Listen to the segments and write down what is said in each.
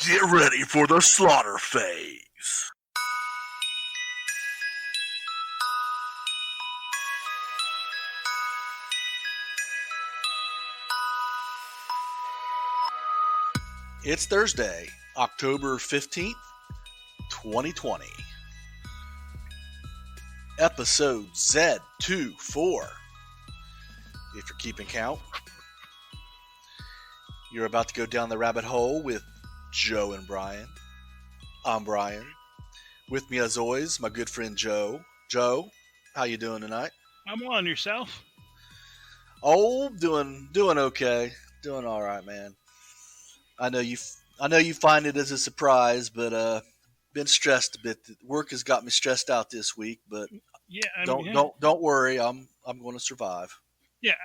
Get ready for the slaughter phase. It's Thursday, October 15th, 2020. Episode Z24. If you're keeping count. You're about to go down the rabbit hole with Joe and Brian. I'm Brian. With me as always, my good friend Joe. Joe, how you doing tonight? I'm on. Yourself? Oh, doing okay. Doing all right, man. I know you find it as a surprise, but been stressed a bit. Work has got me stressed out this week, but yeah, don't worry. I'm going to survive. Yeah,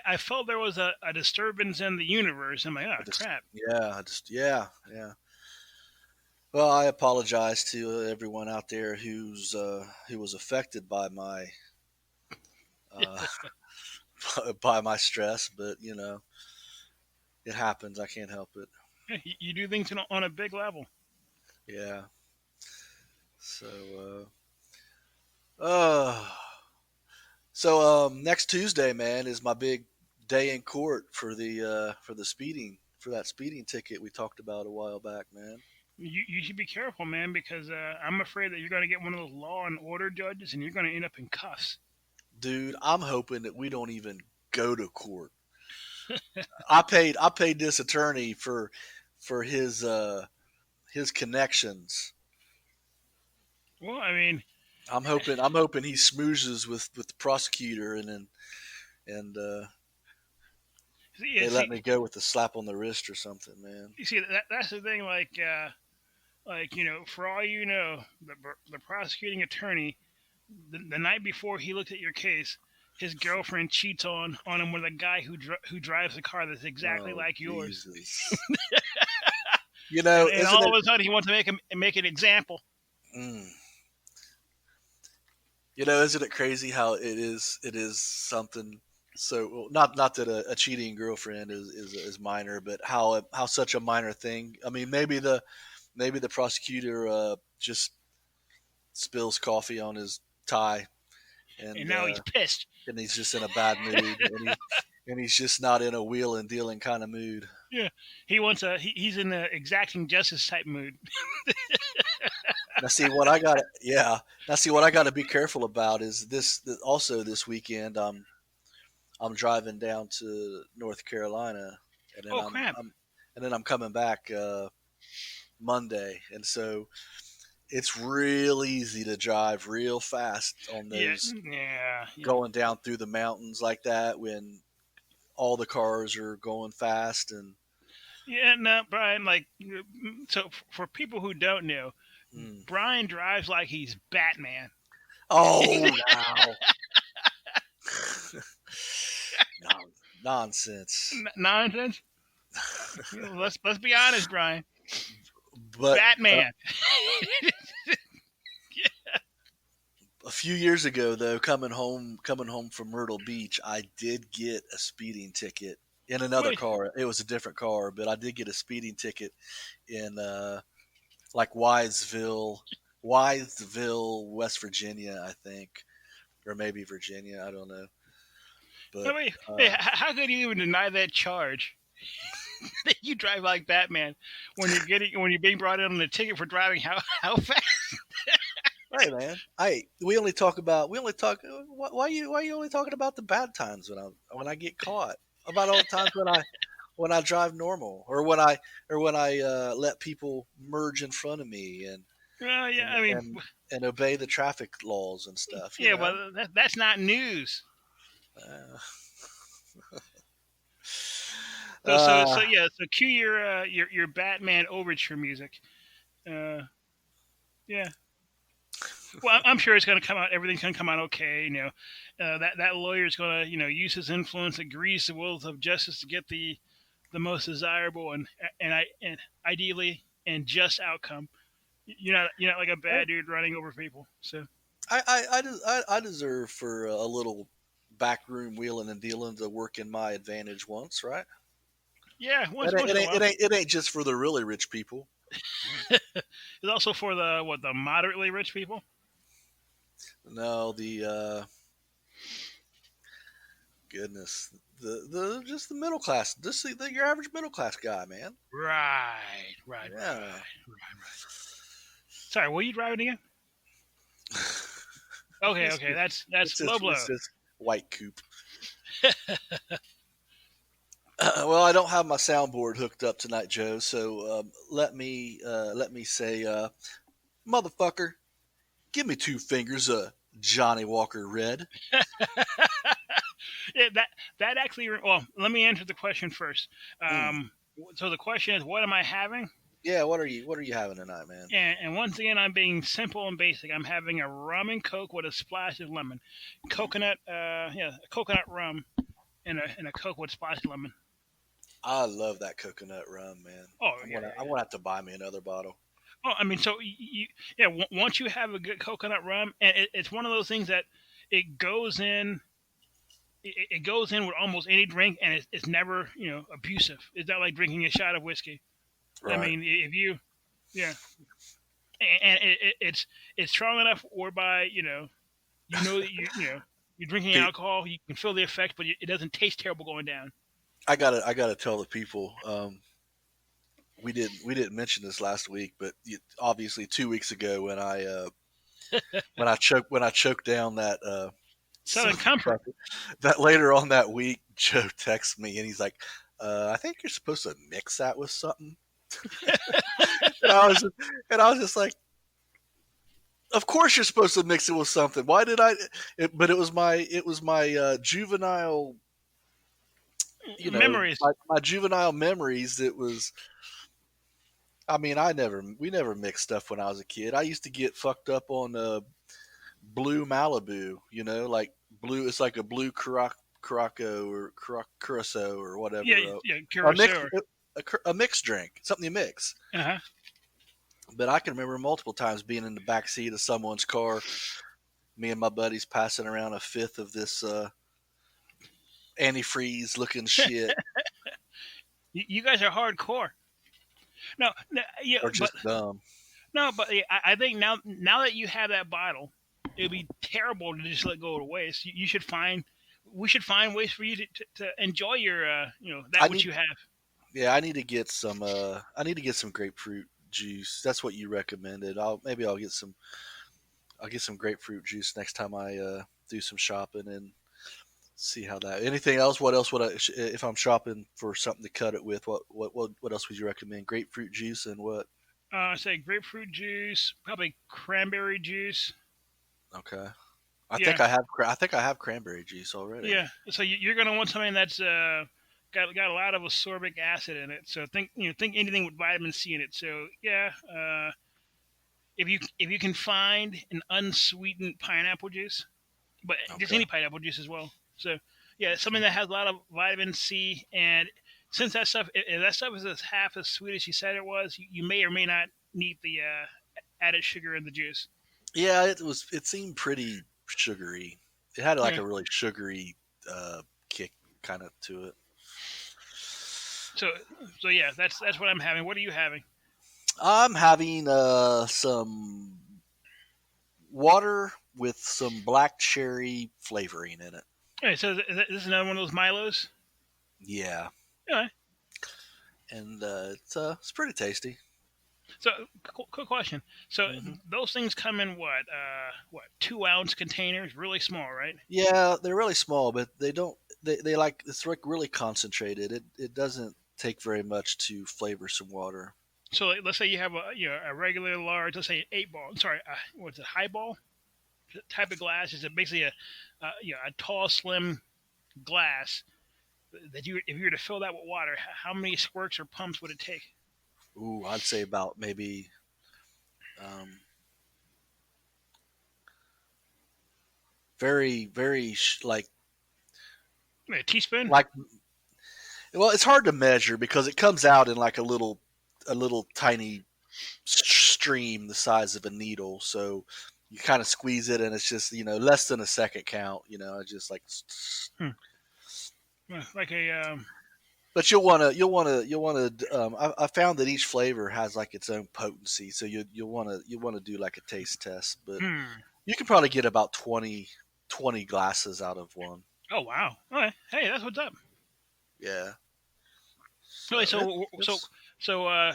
I felt there was a disturbance in the universe. I'm like, crap. Yeah. Well, I apologize to everyone out there who was affected by my by my stress, but you know, it happens. I can't help it. You do things on a big level. Yeah. So next Tuesday, man, is my big day in court for the speeding, for that speeding ticket we talked about a while back, man. You should be careful, man, because I'm afraid that you're going to get one of those law and order judges, and you're going to end up in cuffs. Dude, I'm hoping that we don't even go to court. I paid this attorney for his connections. Well, I mean, I'm hoping he smoozes with the prosecutor and they let me go with a slap on the wrist or something, man. You see, that's the thing. Like you know, for all you know, the prosecuting attorney, the night before he looked at your case, his girlfriend cheats on him with a guy who drives a car that's exactly like yours. You know, and all of a sudden he wants to make an example. You know, isn't it crazy how it is something so not that a cheating girlfriend is minor, but how such a minor thing. I mean, maybe the prosecutor just spills coffee on his tie, and now he's pissed, and he's just in a bad mood, and he's just not in a wheel and dealing kind of mood. Yeah, he's in the exacting justice type mood. Now see what I got. Yeah. Now see what I got to be careful about is this. Also, this weekend, I'm driving down to North Carolina, and then I'm coming back Monday, and so it's real easy to drive real fast on those. Yeah. Going down through the mountains like that when all the cars are going fast and. Yeah, no, Brian. Like, so for people who don't know. Brian drives like he's Batman. Oh, wow. Nonsense. Nonsense? Let's be honest, Brian. But Batman. Yeah. A few years ago, though, coming home from Myrtle Beach, I did get a speeding ticket in another car. It was a different car, but I did get a speeding ticket in like Wiseville, West Virginia, I think, or maybe Virginia. I don't know. But how could you even deny that charge? That you drive like Batman when you're being brought in on a ticket for driving how fast? Hey man, we only talk. Why you only talking about the bad times when I get caught? About all the times when I drive normal, or when I let people merge in front of me and and obey the traffic laws and stuff. Yeah, well, that's not news. So cue your Batman overture music. Yeah. Well, I'm sure it's going to come out. Everything's going to come out okay. You know, that lawyer's going to use his influence, agrees the wills of justice to get the most desirable and ideally and just outcome. You're not like a bad dude running over people. So I deserve for a little backroom wheeling and dealing to work in my advantage once, right? Yeah, it ain't just for the really rich people. It's also for the moderately rich people. No, the goodness, the just the middle class, just your average middle class guy, man. Right. Yeah. Sorry, what are you driving again? Okay, that's low blow. It's just white coupe. Well, I don't have my soundboard hooked up tonight, Joe. So let me say, motherfucker, give me 2 fingers, Johnny Walker Red. Yeah, that actually. Well, let me answer the question first. Mm. So the question is, what am I having? Yeah, what are you having tonight, man? And once again, I'm being simple and basic. I'm having a rum and coke with a splash of lemon, coconut. Coconut rum and a coke with splash of lemon. I love that coconut rum, man. Oh I'm yeah, gonna yeah. have to buy me another bottle. Oh, I mean, so once you have a good coconut rum, and it's one of those things that it goes in. It goes in with almost any drink, and it's never abusive. It's not like drinking a shot of whiskey. I Right. mean, if you, yeah, and it's strong enough whereby that you're drinking Hey, alcohol, you can feel the effect, but it doesn't taste terrible going down. I gotta tell the people. We didn't mention this last week, but obviously 2 weeks ago when I choked down that Southern Comfort. that later on that week, Joe texts me and he's like, "I think you're supposed to mix that with something." and I was just like, "Of course you're supposed to mix it with something. Why did I?" But it was my juvenile, Memories. my juvenile memories. It was. I mean, we never mixed stuff when I was a kid. I used to get fucked up on blue Malibu, like blue. It's like a blue Curaçao or Curacao or whatever. Yeah, A mix, curacao. a mixed drink, something you mix. Uh-huh. But I can remember multiple times being in the back seat of someone's car, me and my buddies passing around a fifth of this antifreeze looking shit, You guys are hardcore. No, yeah, or but just dumb. no, but yeah, I think now that you have that bottle, it would be terrible to just let go of the waste. You should find. We should find ways for you to enjoy your I that which need, you have. yeah, I need to get some. I need to get some grapefruit juice. That's what you recommended. I'll get some. I'll get some grapefruit juice next time I do some shopping and see how that. Anything else? What else would I? If I'm shopping for something to cut it with, what else would you recommend? Grapefruit juice and what? Say grapefruit juice, probably cranberry juice. Okay. Yeah, I think I have cranberry juice already. yeah. So you're gonna want something that's got a lot of ascorbic acid in it. So think anything with vitamin C in it. So yeah, if you can find an unsweetened pineapple juice, but just Okay. any pineapple juice as well. So yeah, something that has a lot of vitamin C, and since that stuff, if that stuff is as half as sweet as you said it was, you may or may not need the added sugar in the juice. Yeah, it was. It seemed pretty sugary. It had like Yeah. a really sugary kick kind of to it. So so yeah, that's what I'm having. What are you having? I'm having some water with some black cherry flavoring in it. Okay, so this is another one of those Milos. Yeah, Yeah. and it's pretty tasty. So, quick question. So, Hmm. those things come in what 2 ounce containers, really small, right? Yeah, they're really small, but they don't. They like it's like really concentrated. It doesn't take very much to flavor some water. So, like, let's say you have a regular large, let's say an 8 ball. Sorry, what's it, highball type of glass? Is it basically a tall, slim glass that you if you were to fill that with water, how many squirts or pumps would it take? Ooh, I'd say about maybe um, very A teaspoon? like well, it's hard to measure because it comes out in like a little tiny stream the size of a needle. So you kind of squeeze it, and it's just less than a second count. It's just like Hmm. Like a But you'll wanna. I found that each flavor has like its own potency, so you'll wanna do like a taste test. But Hmm. you can probably get about 20 glasses out of one. Oh wow. Okay. Hey, that's what's up. Yeah. Okay, So so it's so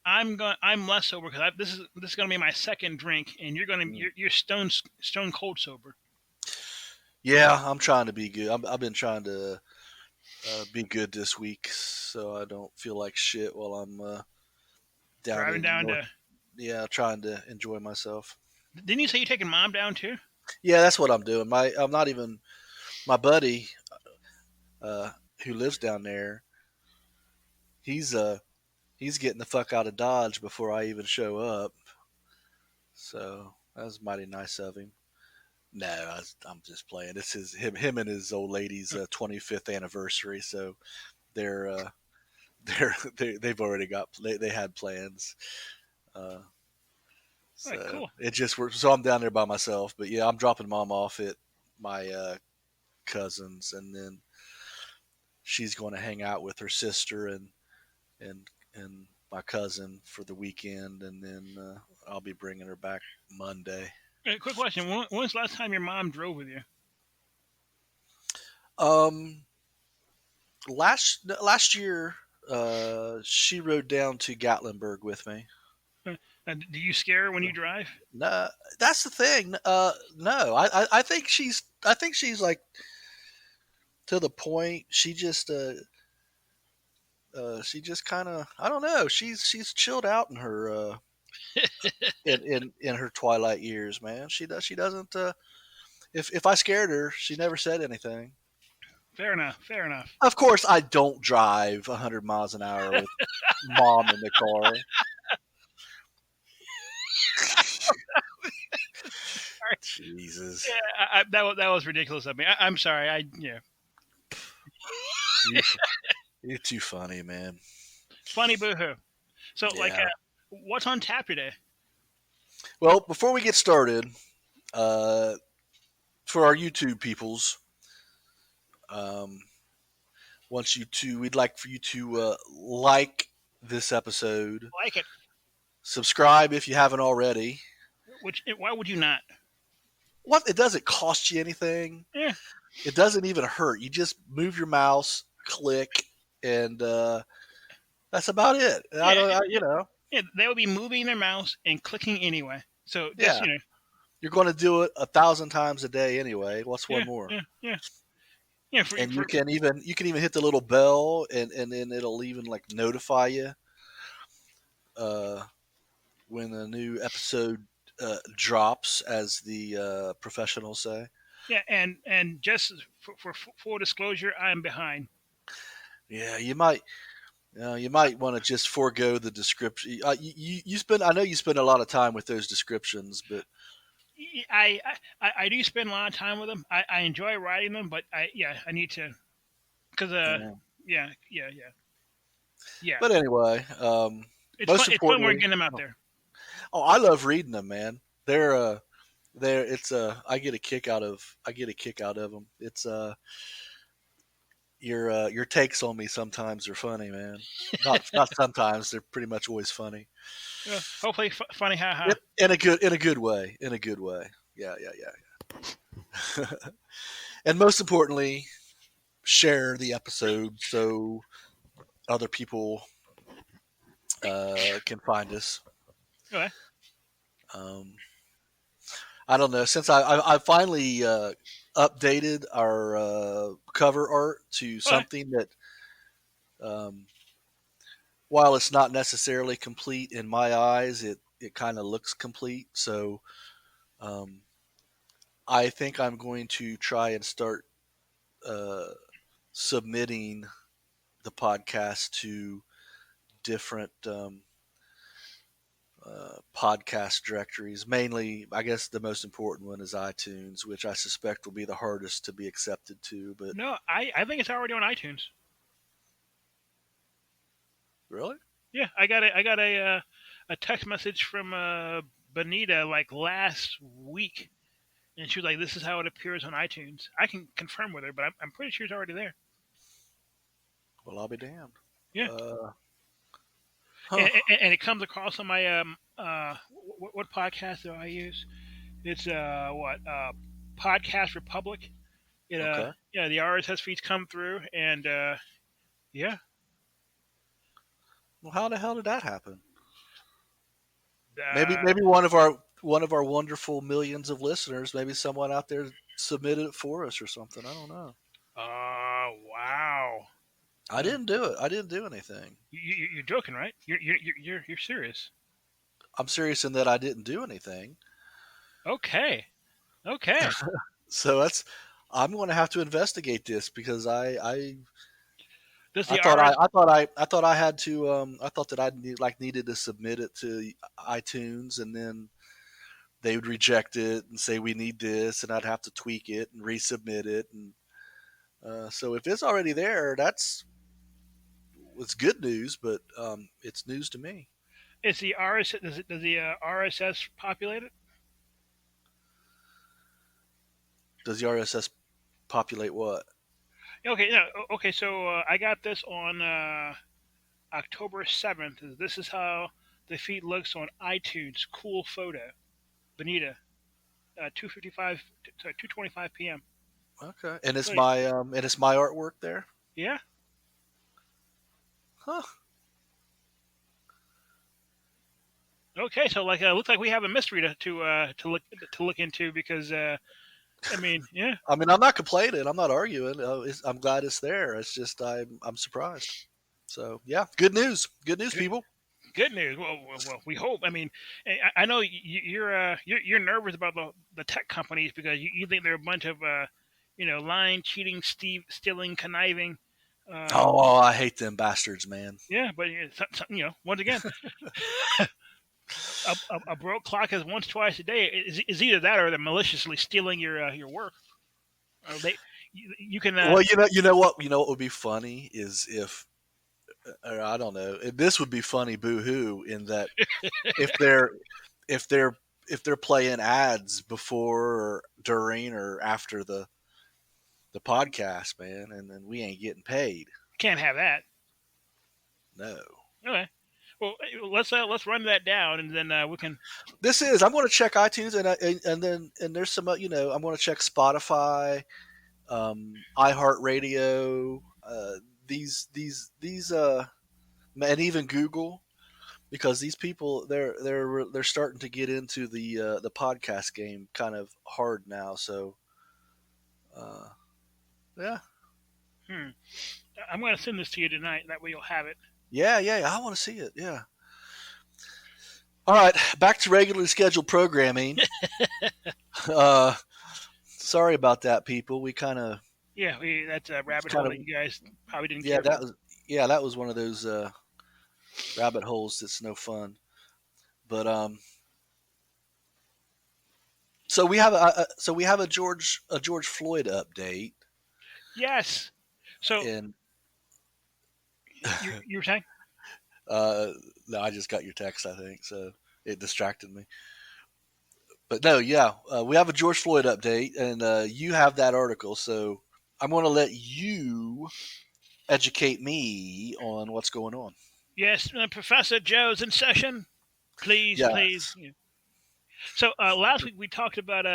I'm less sober because this is gonna be my second drink, and you're stone cold sober. yeah. I'm trying to be good. I've been trying to be good this week, so I don't feel like shit while I'm down Driving in down North. to. Yeah, trying to enjoy myself. Didn't you say you're taking mom down too? Yeah, that's what I'm doing. I'm not even my buddy uh, who lives down there. He's he's getting the fuck out of Dodge before I even show up. So that was mighty nice of him. No, I'm just playing. This is him and his old lady's 25th anniversary. So they're they've already got they had plans. Uh, All right, so cool. it just works. So I'm down there by myself. But yeah, I'm dropping mom off at my cousins, and then she's going to hang out with her sister and my cousin for the weekend, and then I'll be bringing her back Monday. Quick question: When's the last time your mom drove with you? Um, last year, she rode down to Gatlinburg with me. Do you scare her when you drive? No, that's the thing. No, I think she's like to the point. She just kind of, I don't know. She's chilled out in her in her twilight years, man. She doesn't. If I scared her, she never said anything. Fair enough. Fair enough. Of course, I don't drive 100 miles an hour with mom in the car. Jesus, Yeah, that was ridiculous of me. I'm sorry. Yeah, you, you're too funny, man. funny boohoo. So Yeah. what's on tap today? Well, before we get started, uh, for our YouTube peoples, um, we'd like for you to like this episode, I like it. subscribe if you haven't already. Why would you not? What it doesn't cost you anything. Yeah, It doesn't even hurt. You just move your mouse, click, and that's about it. I yeah, don't, you know, yeah. They will be moving their mouse and clicking anyway. So just yeah. You're going to do it 1,000 times a day anyway. What's one yeah, more? yeah. Yeah, And you can even hit the little bell, and then it'll even like notify you uh, when a new episode drops, as the professionals say. yeah, and just for full disclosure, I am behind. Yeah, you might want to just forego the description. You spend. I know you spend a lot of time with those descriptions, but I do spend a lot of time with them. I enjoy writing them, but I need to because yeah. yeah. But anyway, It's fun. most It's fun. We're importantly, getting them out there. oh, I love reading them, man. They're it's I get a kick out of them. It's your takes on me sometimes are funny, man. Not sometimes, they're pretty much always funny. Hopefully, funny. Ha ha. In a good way. In a good way. Yeah, yeah. And most importantly, share the episode so other people can find us. Okay. Um, I don't know. Since I finally updated our cover art to Okay. something that, um, while it's not necessarily complete in my eyes, it kind of looks complete. So um, I think I'm going to try and start uh, submitting the podcast to different podcast directories. Mainly, I guess the most important one is iTunes, which I suspect will be the hardest to be accepted to. But No, I think it's already on iTunes. really, Yeah, I got a text message from Benita like last week, and she was like, "This is how it appears on iTunes." I can confirm with her, but I'm pretty sure it's already there. Well, I'll be damned. Yeah, Uh, and, huh. and it comes across on my what podcast do I use? It's Podcast Republic. It Okay. yeah, the RSS feeds come through, and yeah, Well, how the hell did that happen? Maybe uh, maybe one of our wonderful millions of listeners, maybe someone out there submitted it for us or something. I don't know. wow. I Uh, didn't do it. I didn't do anything. you're joking, right? You're serious. I'm serious in that I didn't do anything. Okay, okay. So I'm going to have to investigate this because Does I the thought RS I thought I had to I thought that needed to submit it to iTunes, and then they would reject it and say we need this, and I'd have to tweak it and resubmit it, and so if it's already there, it's good news, but it's news to me. is the RSS does the RSS populate it? Does the RSS populate what? Okay, yeah, okay. So I got this on October 7th. This is how the feed looks on iTunes. Cool photo, Bonita, 2:55, sorry, 2:25 p.m. Okay, So and it's my artwork there. yeah. Huh. Okay, so like looks like we have a mystery to look into because I mean yeah. I mean, I'm not complaining. I'm not arguing. I'm glad it's there. It's just I'm surprised. So yeah, good news. Good news, people. Good news. Well, we hope. I mean, I know you're nervous about the tech companies because you think they're a bunch of lying, cheating, stealing, conniving. Uh, Oh, I hate them bastards, man. yeah, but once again, a broke clock is once, twice a day. Is either that or they're maliciously stealing your work. They you can Well, you know what would be funny is if, or I don't know, this would be funny, boo hoo, in that if they're if they're if they're playing ads before or during or after the podcast, man, and then we ain't getting paid. can't have that. No. Okay. Well, let's run that down and then we can. This is. I'm going to check iTunes and then there's some I'm going to check Spotify, iHeartRadio, these and even Google, because these people they're starting to get into the podcast game kind of hard now. So uh, yeah, Hmm. I'm going to send this to you tonight. That way you'll have it. yeah, I want to see it. Yeah. All right, back to regularly scheduled programming. uh, Sorry about that, people. We kind of Yeah, that's a rabbit hole kind of that you guys probably didn't yeah care for. that was one of those rabbit holes that's no fun. But so we have a George Floyd update, Yes. So and you were saying? no, I just got your text, I think, so it distracted me. But no, yeah, we have a George Floyd update, and you have that article, so I'm going to let you educate me on what's going on. Yes, Professor Joe's in session. Please, Yeah, please. Yeah. So last week we talked about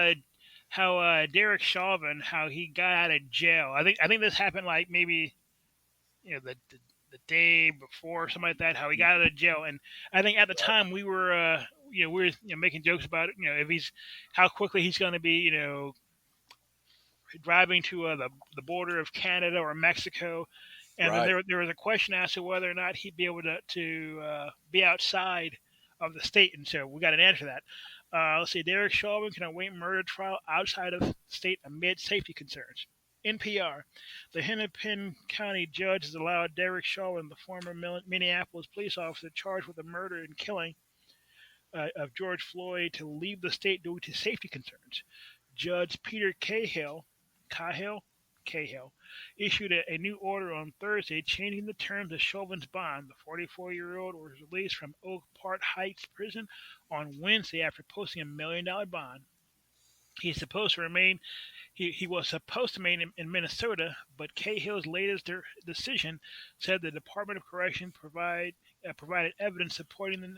how Derek Chauvin, how he got out of jail. I think this happened like maybe the day before, something like that. How he got out of jail, and I think at the time we were making jokes about it. If he's how quickly he's going to be driving to the border of Canada or Mexico. And then right, there was a question asked of whether or not he'd be able to be outside of the state, and so we got an answer to that. Let's see, Derek Chauvin can await murder trial outside of state amid safety concerns. NPR, the Hennepin County judge has allowed Derek Chauvin, the former Minneapolis police officer charged with the murder and killing of George Floyd, to leave the state due to safety concerns. Judge Peter Cahill issued a new order on Thursday changing the terms of Chauvin's bond. The 44-year-old was released from Oak Park Heights Prison on Wednesday after posting $1 million bond. He's supposed to remain. He was supposed to remain in Minnesota, but Cahill's latest decision said the Department of Correction provided evidence supporting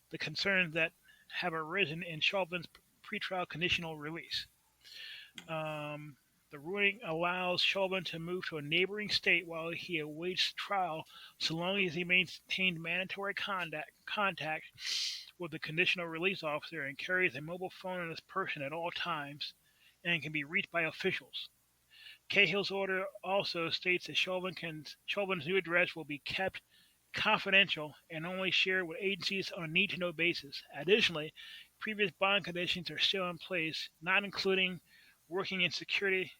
the concerns that have arisen in Chauvin's pretrial conditional release. The ruling allows Chauvin to move to a neighboring state while he awaits trial, so long as he maintains mandatory contact with the conditional release officer and carries a mobile phone on his person at all times and can be reached by officials. Cahill's order also states that Chauvin's new address will be kept confidential and only shared with agencies on a need-to-know basis. Additionally, previous bond conditions are still in place, not including working in security,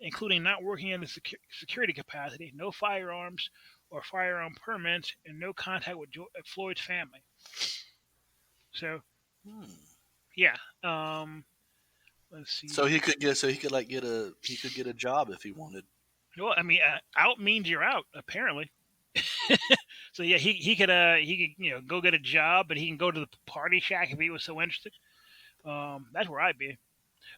including not working in the security capacity, no firearms or firearm permits, and no contact with Floyd's family. So, yeah. Let's see. So he could get a job if he wanted. Well, I mean, out means you're out, apparently. So yeah, he could go get a job, and he can go to the party shack if he was so interested. That's where I'd be.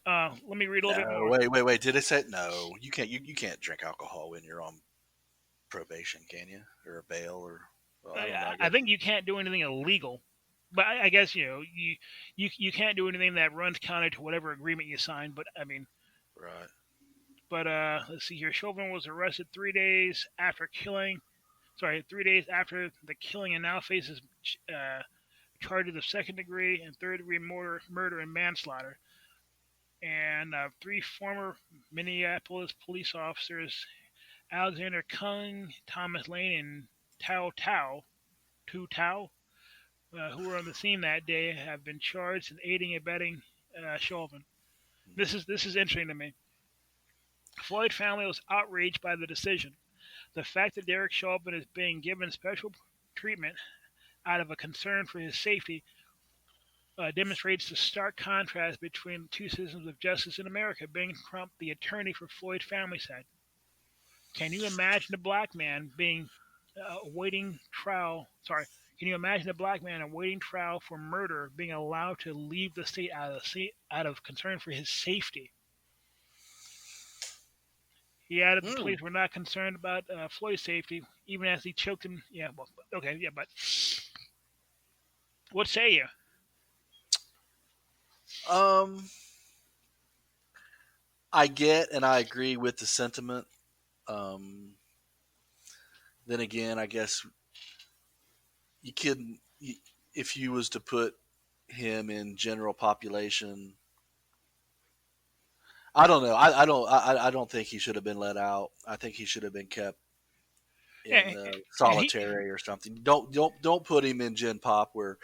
Let me read a little bit more. Wait. Did it say no? You can't. You can't drink alcohol when you're on probation, can you? Or bail, or well, I think you can't do anything illegal, but I guess you can't do anything that runs counter to whatever agreement you sign. But I mean, right. But let's see here. Chauvin was arrested 3 days after killing. 3 days after the killing, and now faces charges of second degree and third degree murder and manslaughter. And 3 former Minneapolis police officers, Alexander Kung, Thomas Lane, and Tu Tao, who were on the scene that day, have been charged in aiding and abetting Chauvin. This is interesting to me. Floyd family was outraged by the decision. The fact that Derek Chauvin is being given special treatment out of a concern for his safety demonstrates the stark contrast between the two systems of justice in America. Ben Crump, the attorney for Floyd family, said, "Can you imagine a black man awaiting trial? Can you imagine a black man awaiting trial for murder being allowed to leave the state out of concern for his safety?" He added the police were not concerned about Floyd's safety, even as he choked him. Yeah, well, okay, yeah, but what say you? I get and I agree with the sentiment. Then again, I guess if you was to put him in general population, I don't know. I don't think he should have been let out. I think he should have been kept in solitary or something. Don't put him in Gen Pop where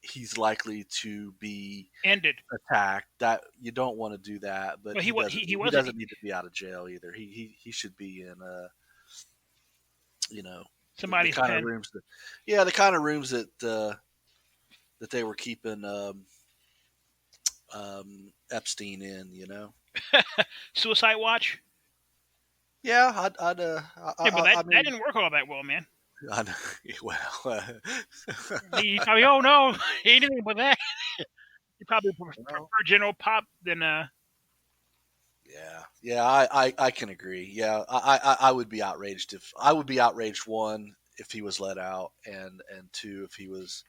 he's likely to be attacked. That you don't want to do that. But he doesn't need to be out of jail either. He should be in somebody's the kind of rooms the kind of rooms that they were keeping Epstein in, Suicide Watch. Yeah, but that didn't work all that well, man. I know. Well, oh no, anything but that. You probably prefer General Pop than Yeah, I can agree. Yeah, I would be outraged one if he was let out, and two if he was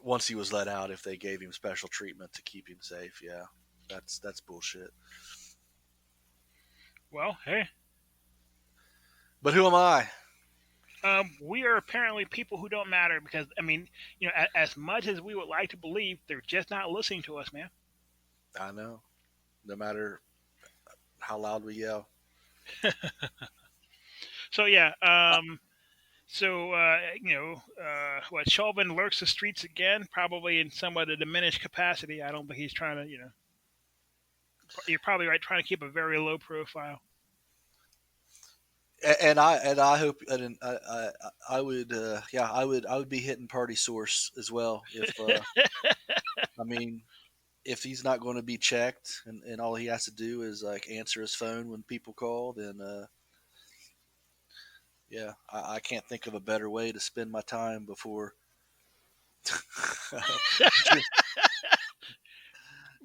once he was let out if they gave him special treatment to keep him safe. Yeah, that's bullshit. Well, hey. But who am I? We are apparently people who don't matter because, I mean, as much as we would like to believe, they're just not listening to us, man. I know. No matter how loud we yell. So, yeah. What, Chauvin lurks the streets again, probably in somewhat a diminished capacity. I don't think he's trying to, you're probably right, trying to keep a very low profile. And I hope I would be hitting Party Source as well if I mean if he's not going to be checked and all he has to do is like answer his phone when people call, then I can't think of a better way to spend my time before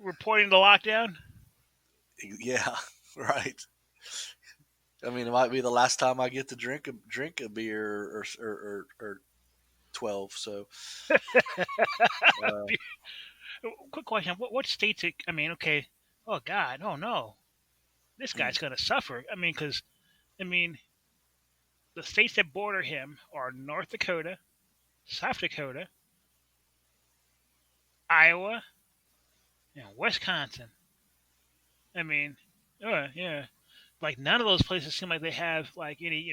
reporting the lockdown. Yeah, right. I mean, it might be the last time I get to drink a beer or 12. So, uh, Quick question: what states? I mean, okay. Oh God, oh no, this hmm. guy's gonna suffer. I mean, because I mean, the states that border him are North Dakota, South Dakota, Iowa, and Wisconsin. I mean, yeah, like none of those places seem like they have like any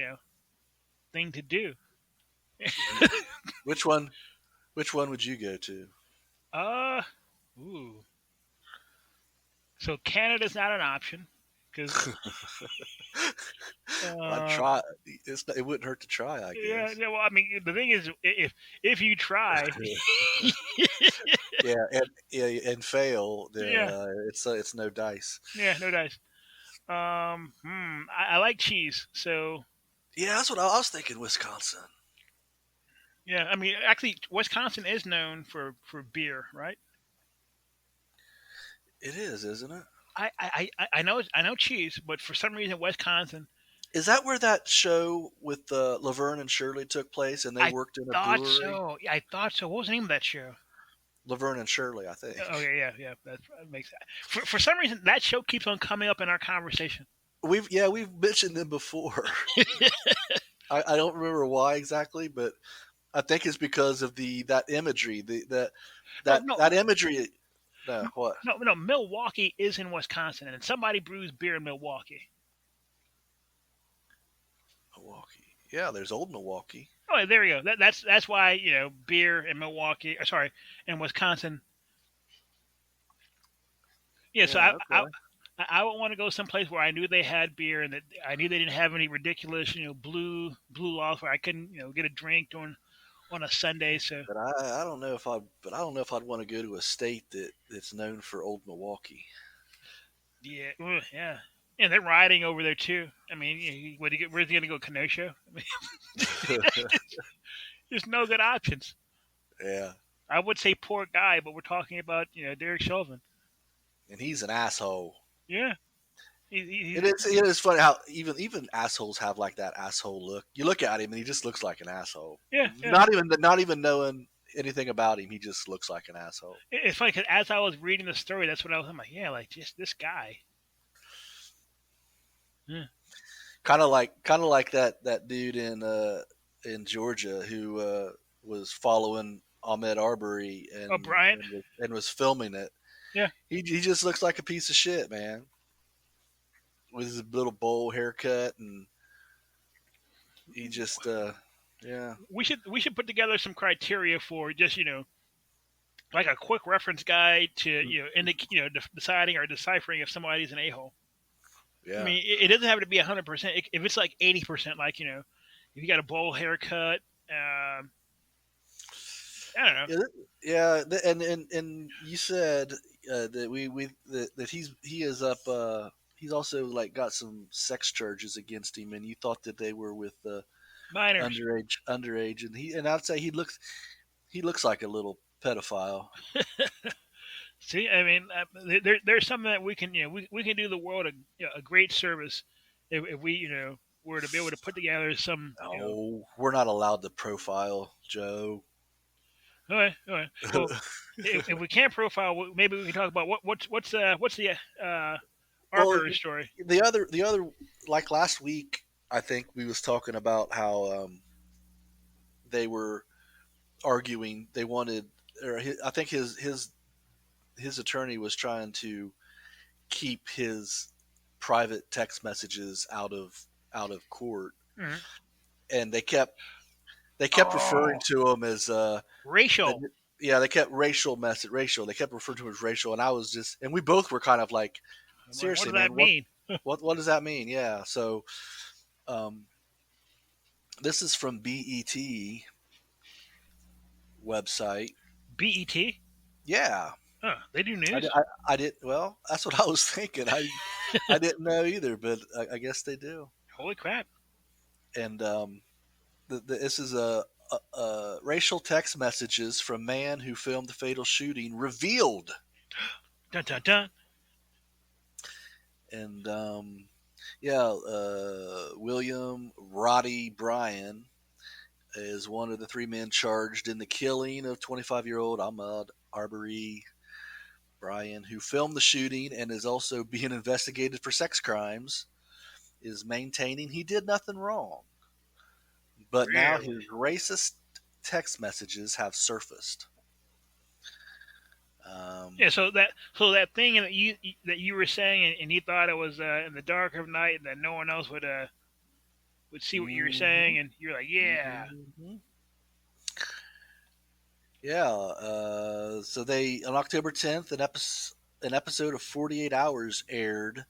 thing to do. which one? Which one would you go to? uh, ooh. So Canada's not an option because I'd uh, try. It wouldn't hurt to try, I yeah, guess. yeah. Well, I mean, the thing is, if you try, Yeah, and fail, then yeah, it's no dice. yeah, no dice. I like cheese, so Yeah, that's what I was thinking. Wisconsin. yeah. I mean, actually, Wisconsin is known for beer, right? It is, isn't it? I know cheese, but for some reason, Wisconsin. Is that where that show with LaVern and Shirley took place, and they I worked in a thought brewery? so. Yeah, I thought so. What was the name of that show? LaVern and Shirley, I think. Okay, yeah. That makes sense. For some reason, that show keeps on coming up in our conversation. We've mentioned them before. I don't remember why exactly, but I think it's because of that imagery, Oh no, that imagery. No, what? no. Milwaukee is in Wisconsin, and somebody brews beer in Milwaukee. Milwaukee. Yeah, there's old Milwaukee. Oh, there we go. That's why beer in Milwaukee. Sorry, in Wisconsin. Yeah, so Yeah, okay. I would want to go someplace where I knew they had beer and that I knew they didn't have any ridiculous blue laws where I couldn't get a drink on a Sunday. So But I don't know if I'd want to go to a state that's known for old Milwaukee. yeah, yeah. And they're riding over there too. I mean, where's he gonna go? Kenosha? I mean, there's no good options. Yeah, I would say poor guy, but we're talking about Derek Chauvin. and he's an asshole. Yeah, It is funny how even assholes have like that asshole look. You look at him and he just looks like an asshole. yeah. Not even knowing anything about him, he just looks like an asshole. It's funny because as I was reading the story, that's what I'm like, yeah, like just this guy. Yeah. Kind of like that dude in Georgia who was following Ahmed Arbery Oh, Bryant. and was filming it. Yeah. He just looks like a piece of shit, man, with his little bowl haircut, and he just yeah. We should put together some criteria for just like a quick reference guide to deciding or deciphering if somebody's an a-hole. I Yeah. mean, it doesn't have to be 100%. If it's like 80%, like if you got a bowl haircut, I don't know. And you said that that he is up. He's also like got some sex charges against him, and you thought that they were with Minors. underage, and I'd say he looks like a little pedophile. See, I mean, there's something that we can we can do the world a great service if we were to be able to put together some No, we're not allowed to profile Joe. all right. Well, if we can't profile, maybe we can talk about what's the Well, Arbery story. the other like last week, I think we was talking about how they were arguing. They wanted, I think his attorney was trying to keep his private text messages out of court, Mhm. and they kept referring Oh, to him as racial. yeah, they kept racial. They kept referring to him as racial, and I was just, and we both were kind of like, I'm like, what seriously, does man, that mean? what does that mean? Yeah, so um, this is from BET website. BET? Yeah, Huh, they do news. I did. Well, that's what I was thinking. I didn't know either, but I guess they do. Holy crap! And this is racial text messages from man who filmed the fatal shooting revealed. Dun dun dun. And yeah, William Roddy Bryant is one of the three men charged in the killing of 25-year-old Ahmaud Arbery Bryan, who filmed the shooting and is also being investigated for sex crimes, is maintaining he did nothing wrong. But now Really? his racist text messages have surfaced. Yeah. So that thing that you were saying, and you thought it was in the dark of night, and that no one else would see what you were mhm, saying, and you're like, yeah. mhm. Yeah. So they on October 10th, an episode of 48 Hours aired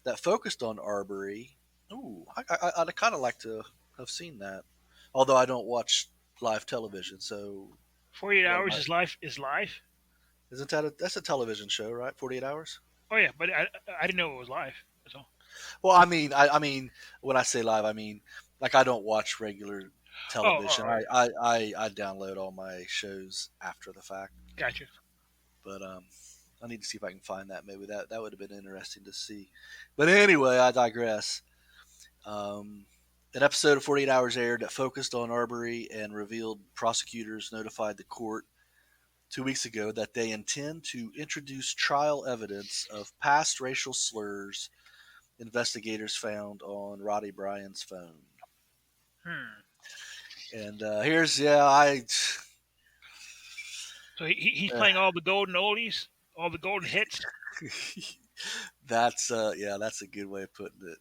that focused on Arbery. Ooh, I'd kind of like to have seen that, although I don't watch live television. So 48 what am hours I? is life is life. Isn't that's a television show, right? 48 Hours. Oh yeah, but I didn't know it was live. That's all. Well, I mean, when I say live, I mean like I don't watch regular Oh, television. all right. I download all my shows after the fact. Gotcha. But I need to see if I can find that. Maybe that would have been interesting to see. But anyway, I digress. Um, an episode of 48 Hours aired that focused on Arbery and revealed prosecutors notified the court 2 weeks ago that they intend to introduce trial evidence of past racial slurs investigators found on Roddy Bryant's phone. Hmm. And here's yeah, I So he's uh, playing all the golden oldies, all the golden hits. that's yeah, that's a good way of putting it.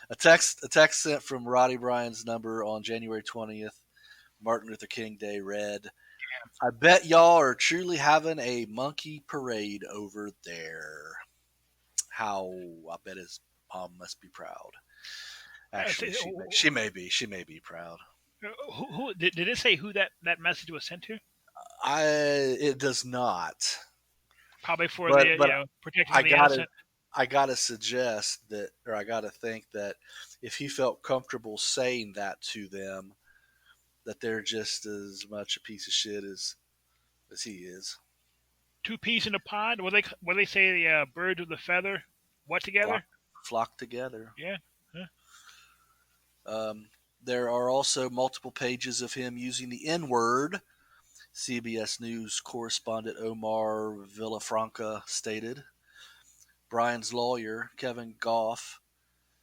A text sent from Roddy Bryant's number on January 20th, Martin Luther King Day, read, "I bet y'all are truly having a monkey parade over there. How I bet his mom must be proud. Actually, she may be proud. Who did it say who that message was sent to? I it does not, Probably for but the but protecting I the gotta innocent. I gotta suggest that, or I gotta think that if he felt comfortable saying that to them, that they're just as much a piece of shit as he is. Two peas in a pod. What they say the birds with a feather. What Flock together? flock together. Yeah. Huh? There are also multiple pages of him using the N word. CBS News correspondent Omar Villafranca stated. Brian's lawyer, Kevin Goff,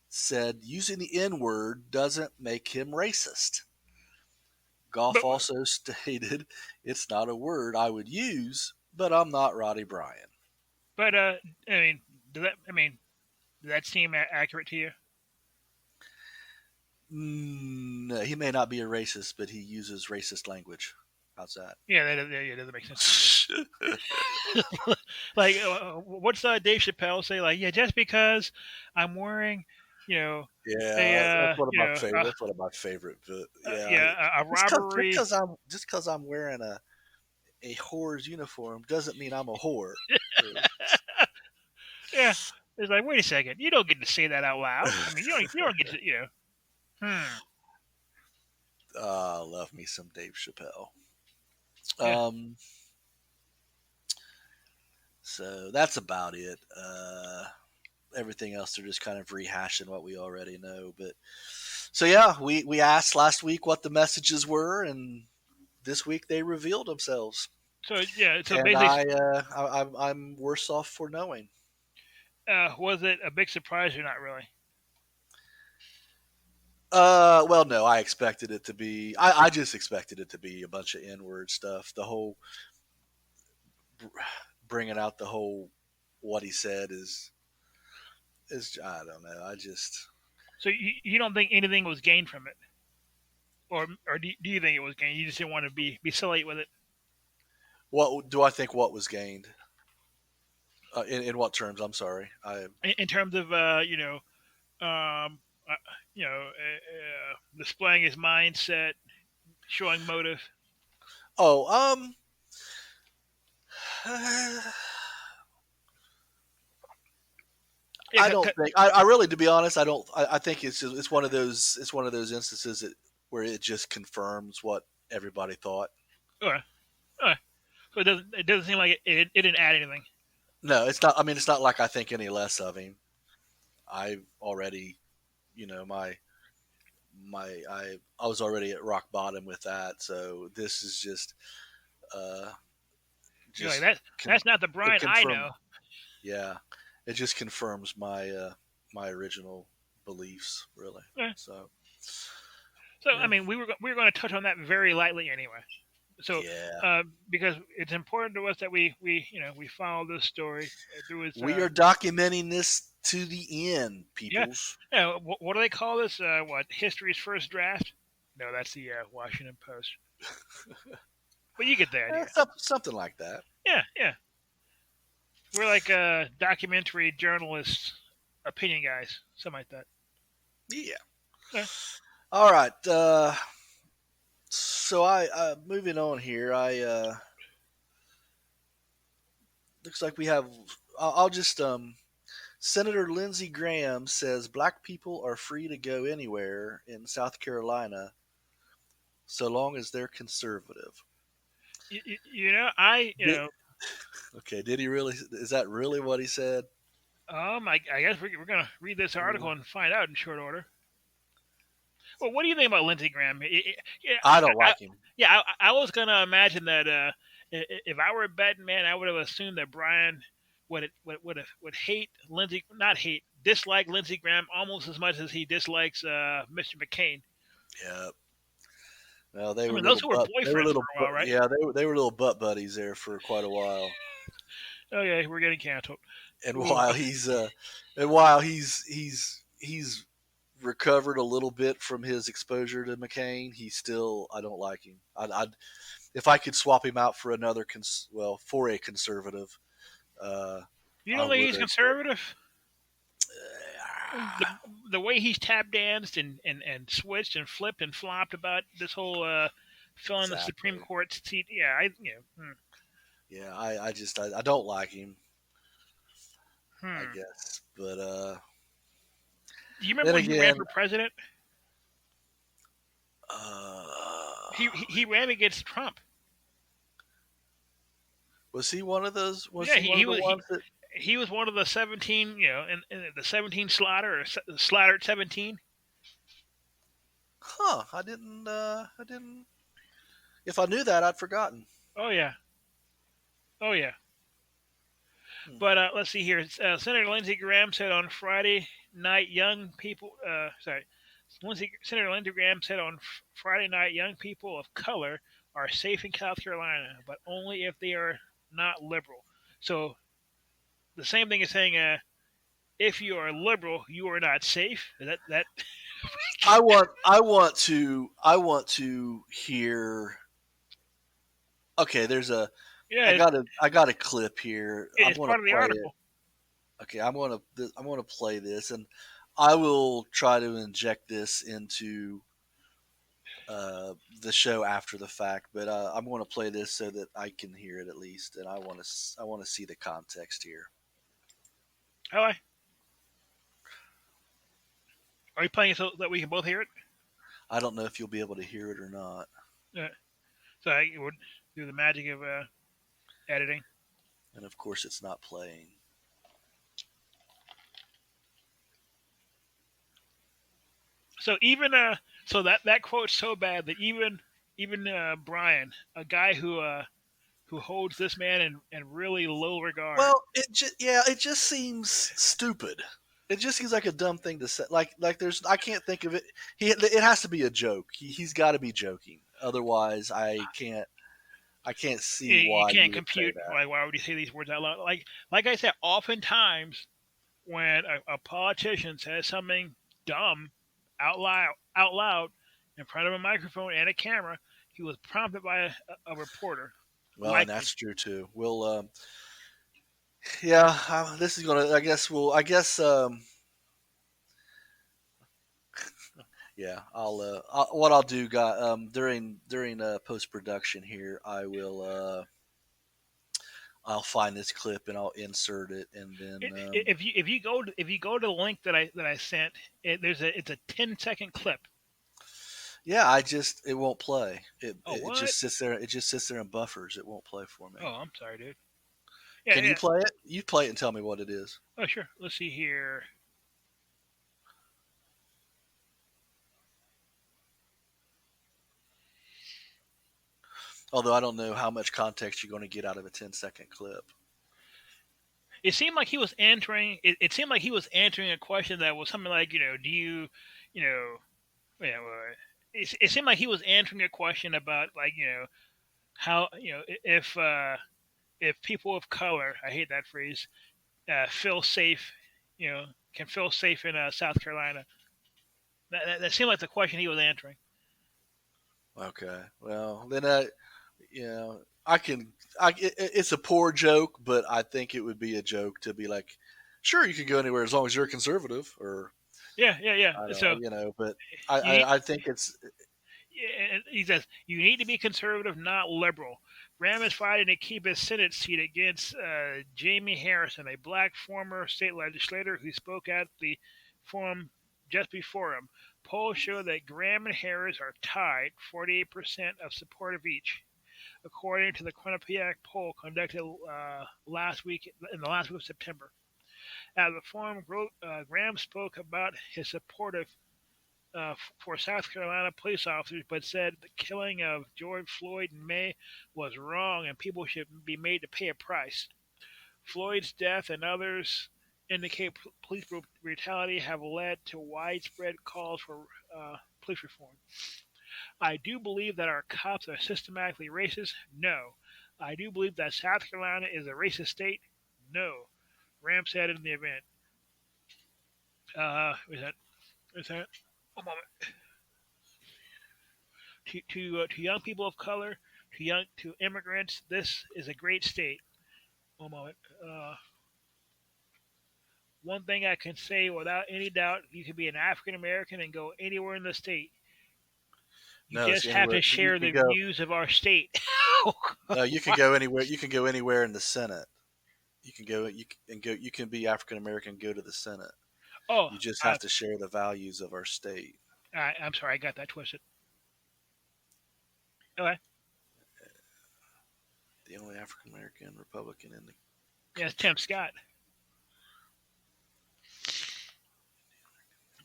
said using the N word doesn't make him racist. Goff But also stated, "It's not a word I would use, but I'm not Roddy Bryant." but I mean, does that seem accurate to you? No, he may not be a racist, but he uses racist language. How's that? Yeah, that doesn't make sense to me. Like, what's Dave Chappelle say? Like, yeah, just because I'm wearing, you know, a Yeah, that's one of my favorite. That's one of my favorite. But yeah, yeah, a just cause robbery. just cause I'm wearing a whore's uniform doesn't mean I'm a whore. Yeah, it's like, wait a second, you don't get to say that out loud. I mean, you don't get to, Hmm. Love me some Dave Chappelle. Yeah. Um, so that's about it. Everything else they're just kind of rehashing what we already know. But so yeah, we asked last week what the messages were, and this week they revealed themselves. So yeah, so And basically, I'm worse off for knowing. was it a big surprise or not really? Well, no, I expected it to be. I just expected it to be a bunch of N-word stuff. The whole bringing out the whole what he said is I don't know. I just So you don't think anything was gained from it, or do you think it was gained? You just didn't want to be silly with it. what do I think? What was gained? In what terms? I'm sorry. I In terms of um, uh, displaying his mindset, showing motive. oh Yeah, I don't think I really, to be honest, I don't. I think it's one of those instances where it just confirms what everybody thought. okay, okay. So it doesn't seem like it didn't add anything. No, it's not. I mean, it's not like I think any less of him. I already, my I was already at rock bottom with that. So this is uh, You're like just that. con- That's not the it Brian I confirmed. know. Yeah, it just confirms my original beliefs, really. Yeah. So So I yeah, mean, we were going to touch on that very lightly anyway. So yeah. because it's important to us that we follow this story through its We are documenting this to the end, yeah. peoples. What do they call this? What history's first draft? No, that's the Washington Post. But you get the idea. Something like that. Yeah, yeah. We're like documentary journalists, opinion guys, something like that. Yeah. Yeah. All right. So I moving on here. I looks like we have. I'll just Senator Lindsey Graham says black people are free to go anywhere in South Carolina so long as they're conservative. Did, okay, did he really? Is that really what he said? I guess we're gonna read this article and find out in short order. Well, what do you think about Lindsey Graham? Yeah, I don't like him. yeah, I was gonna imagine that if I were a betting man, I would have assumed that Brian would hate Lindsey, not hate, dislike Lindsey Graham almost as much as he dislikes Mr. McCain. Yeah. Well, they I were mean, those little two were butt. They were boyfriends for little. a while, right? Yeah, they were little butt buddies there for quite a while. Oh yeah, we're getting canceled. And Ooh. while he's recovered a little bit from his exposure to McCain, I don't like him. If I could swap him out for for a conservative, You I don't think would he's have. conservative? The way he's tap danced and switched and flipped and flopped about this whole filling the Supreme Exactly. Court seat. Yeah, Yeah, I don't like him. I Hmm. guess, but Do you remember then when he ran again, for president? He ran against Trump. was he one of those? Was Yeah, he one of the ones that? he was one of the 17. In the 17 slaughter or slaughtered 17. Huh? I didn't. I didn't. If I knew that, I'd forgotten. Oh yeah, oh yeah. Hmm. But let's see here. Senator Lindsey Graham said on Friday night, young people. Senator Lindsey Graham said on Friday night, young people of color are safe in South Carolina, but only if they are not liberal. So the same thing as saying, if you are liberal, you are not safe. That? I want to hear. Okay, Yeah, I got a clip here. I'm it's gonna part of the play it. article. Okay, I'm gonna play this, and I will try to inject this into the show after the fact. But I'm going to play this so that I can hear it at least, and I want to see the context here. Oh, are you playing it so that we can both hear it? I don't know if you'll be able to hear it or not, Yeah. So I would do the magic of editing. and of course, it's not playing. So even so that quote's so bad that even Brian, a guy who holds this man in really low regard. Well, it just seems stupid. It just seems like a dumb thing to say. Like I can't think of it. It has to be a joke. He's got to be joking. Otherwise, I can't see You why can't you would say compute that. why would you say these words out loud? Like I said, oftentimes when a politician says something dumb out loud in front of a microphone and a camera, he was prompted by a reporter. Well, and Likely. that's true too. Yeah, this is gonna. I guess we'll. I guess. Yeah, what I'll do, guy. During post production here, I'll find this clip and I'll insert it, and then If you go to the link that I sent, it's a 10-second clip. yeah, it won't play. Oh It what? just sits there. It just sits there and buffers. It won't play for me. Oh, I'm sorry, dude. Yeah, Can you play it? You play it and tell me what it is. Oh, sure. Let's see here. Although I don't know how much context you're going to get out of a 10-second clip. It seemed like he was answering. It seemed like he was answering a question that was something like, do you, it seemed like he was answering a question about like, how, if people of color, I hate that phrase, feel safe, can feel safe in South Carolina. That seemed like the question he was answering. Okay, well then, it's a poor joke, but I think it would be a joke to be like, sure, you can go anywhere as long as you're conservative, or yeah. So but I think it's. He says you need to be conservative, not liberal. Graham is fighting to keep his Senate seat against Jamie Harrison, a black former state legislator who spoke at the forum just before him. Polls show that Graham and Harris are tied, 48% of support of each, according to the Quinnipiac poll conducted in the last week of September. At the forum, Graham spoke about his support for South Carolina police officers, but said the killing of George Floyd in May was wrong and people should be made to pay a price. Floyd's death and others indicate police brutality have led to widespread calls for police reform. I do believe that our cops are systematically racist? No. I do believe that South Carolina is a racist state? No. Graham said in the event. Is that? A moment. To young people of color, to immigrants, this is a great state. One moment. One thing I can say without any doubt, you can be an African American and go anywhere in the state. You just have to share the views of our state. No, you can go anywhere. You can go anywhere in the Senate. You can be African American and go to the Senate. Oh, you just have to share the values of our state. I'm sorry, I got that twisted. Okay. The only African American Republican in the. Yeah, it's Tim Scott.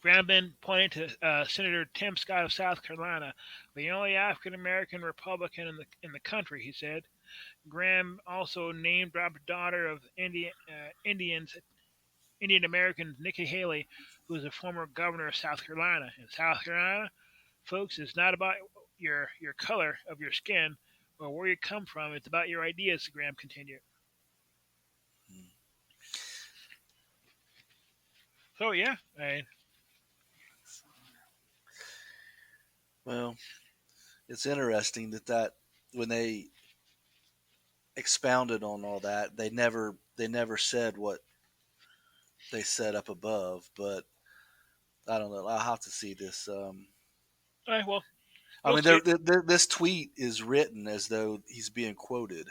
Graham then pointed to Senator Tim Scott of South Carolina, the only African American Republican in the country. He said. Graham also name-dropped daughter of Indian American Nikki Haley, who is a former governor of South Carolina. In South Carolina, folks, it's not about your color of your skin or where you come from. It's about your ideas, Graham continued. So, yeah. Well, it's interesting that when they expounded on all that, they never said what they said up above, but I don't know. I'll have to see this. All right, well, I mean, this tweet is written as though he's being quoted.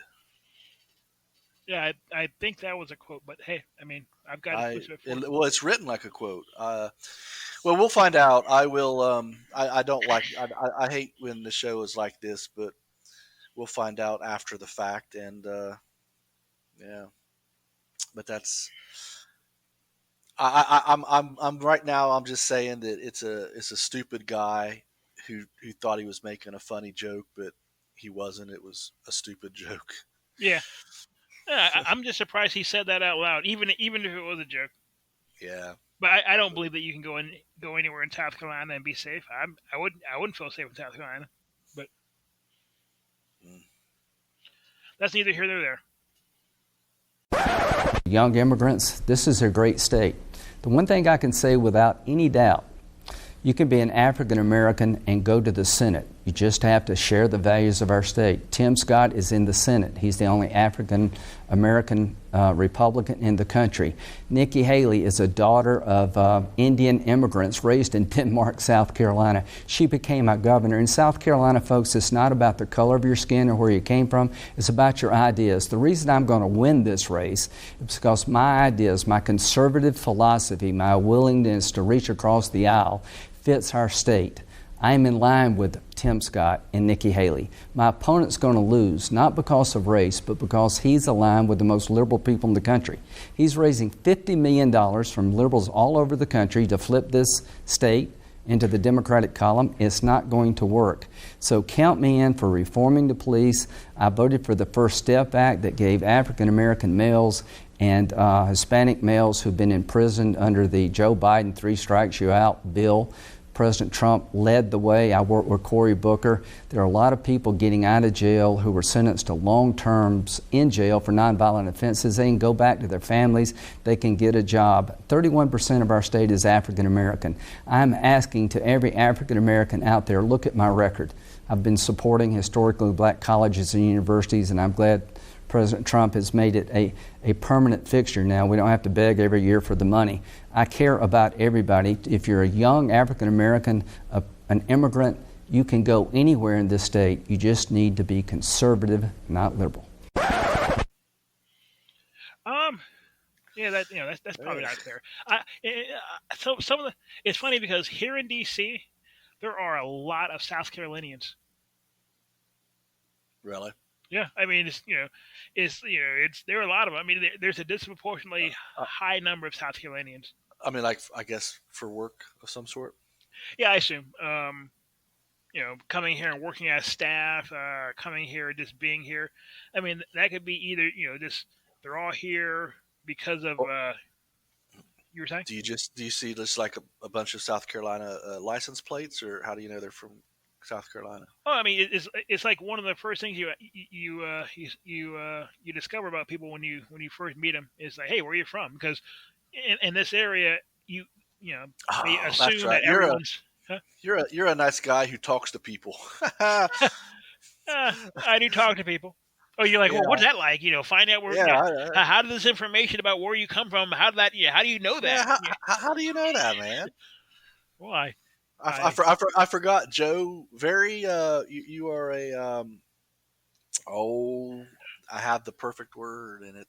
Yeah, I think that was a quote, but hey, I mean, I've got well, it's written like a quote. Well, we'll find out. I will. I don't like. I hate when the show is like this, but we'll find out after the fact, and yeah. But that's. I'm right now. I'm just saying that it's a stupid guy who thought he was making a funny joke, but he wasn't. It was a stupid joke. Yeah. I'm just surprised he said that out loud, even if it was a joke. Yeah. But I don't believe that you can go anywhere in South Carolina and be safe. I wouldn't feel safe in South Carolina, but that's neither here nor there. Young immigrants, this is a great state. The one thing I can say without any doubt, you can be an African American and go to the Senate. You just have to share the values of our state. Tim Scott is in the Senate. He's the only African American Republican in the country. Nikki Haley is a daughter of Indian immigrants raised in Denmark, South Carolina. She became our governor. In South Carolina, folks, it's not about the color of your skin or where you came from. It's about your ideas. The reason I'm going to win this race is because my ideas, my conservative philosophy, my willingness to reach across the aisle fits our state. I am in line with Tim Scott and Nikki Haley. My opponent's going to lose, not because of race, but because he's aligned with the most liberal people in the country. He's raising $50 million from liberals all over the country to flip this state into the Democratic column. It's not going to work. So count me in for reforming the police. I voted for the First Step Act that gave African American males and Hispanic males who've been imprisoned under the Joe Biden 3 Strikes You Out bill. President Trump led the way. I worked with Cory Booker. There are a lot of people getting out of jail who were sentenced to long terms in jail for nonviolent offenses. They can go back to their families. They can get a job. 31% of our state is African American. I'm asking to every African American out there, look at my record. I've been supporting historically black colleges and universities, and I'm glad President Trump has made it a permanent fixture now. We don't have to beg every year for the money. I care about everybody. If you're a young African American, an immigrant, you can go anywhere in this state. You just need to be conservative, not liberal. Yeah, that's probably not fair. So some of it's funny because here in D.C. there are a lot of South Carolinians. Really? Yeah, I mean, there are a lot of them. I mean, there's a disproportionately high number of South Carolinians. I mean, like, I guess for work of some sort. Yeah, I assume. Coming here and working as staff, coming here, just being here. I mean, that could be either, just they're all here because of. You were saying? Do you see just like a bunch of South Carolina license plates, or how do you know they're from South Carolina? Oh, I mean, it's like one of the first things you discover about people when you first meet them is like, hey, where are you from? Because in this area, they assume that everyone's. You're a nice guy who talks to people. I do talk to people. Oh, you're like, well, what's that like? Find out where. Yeah, how did this information about where you come from? How do you know that? Yeah, how do you know that, man? Why? I forgot, Joe. Very, you are a. I have the perfect word, and it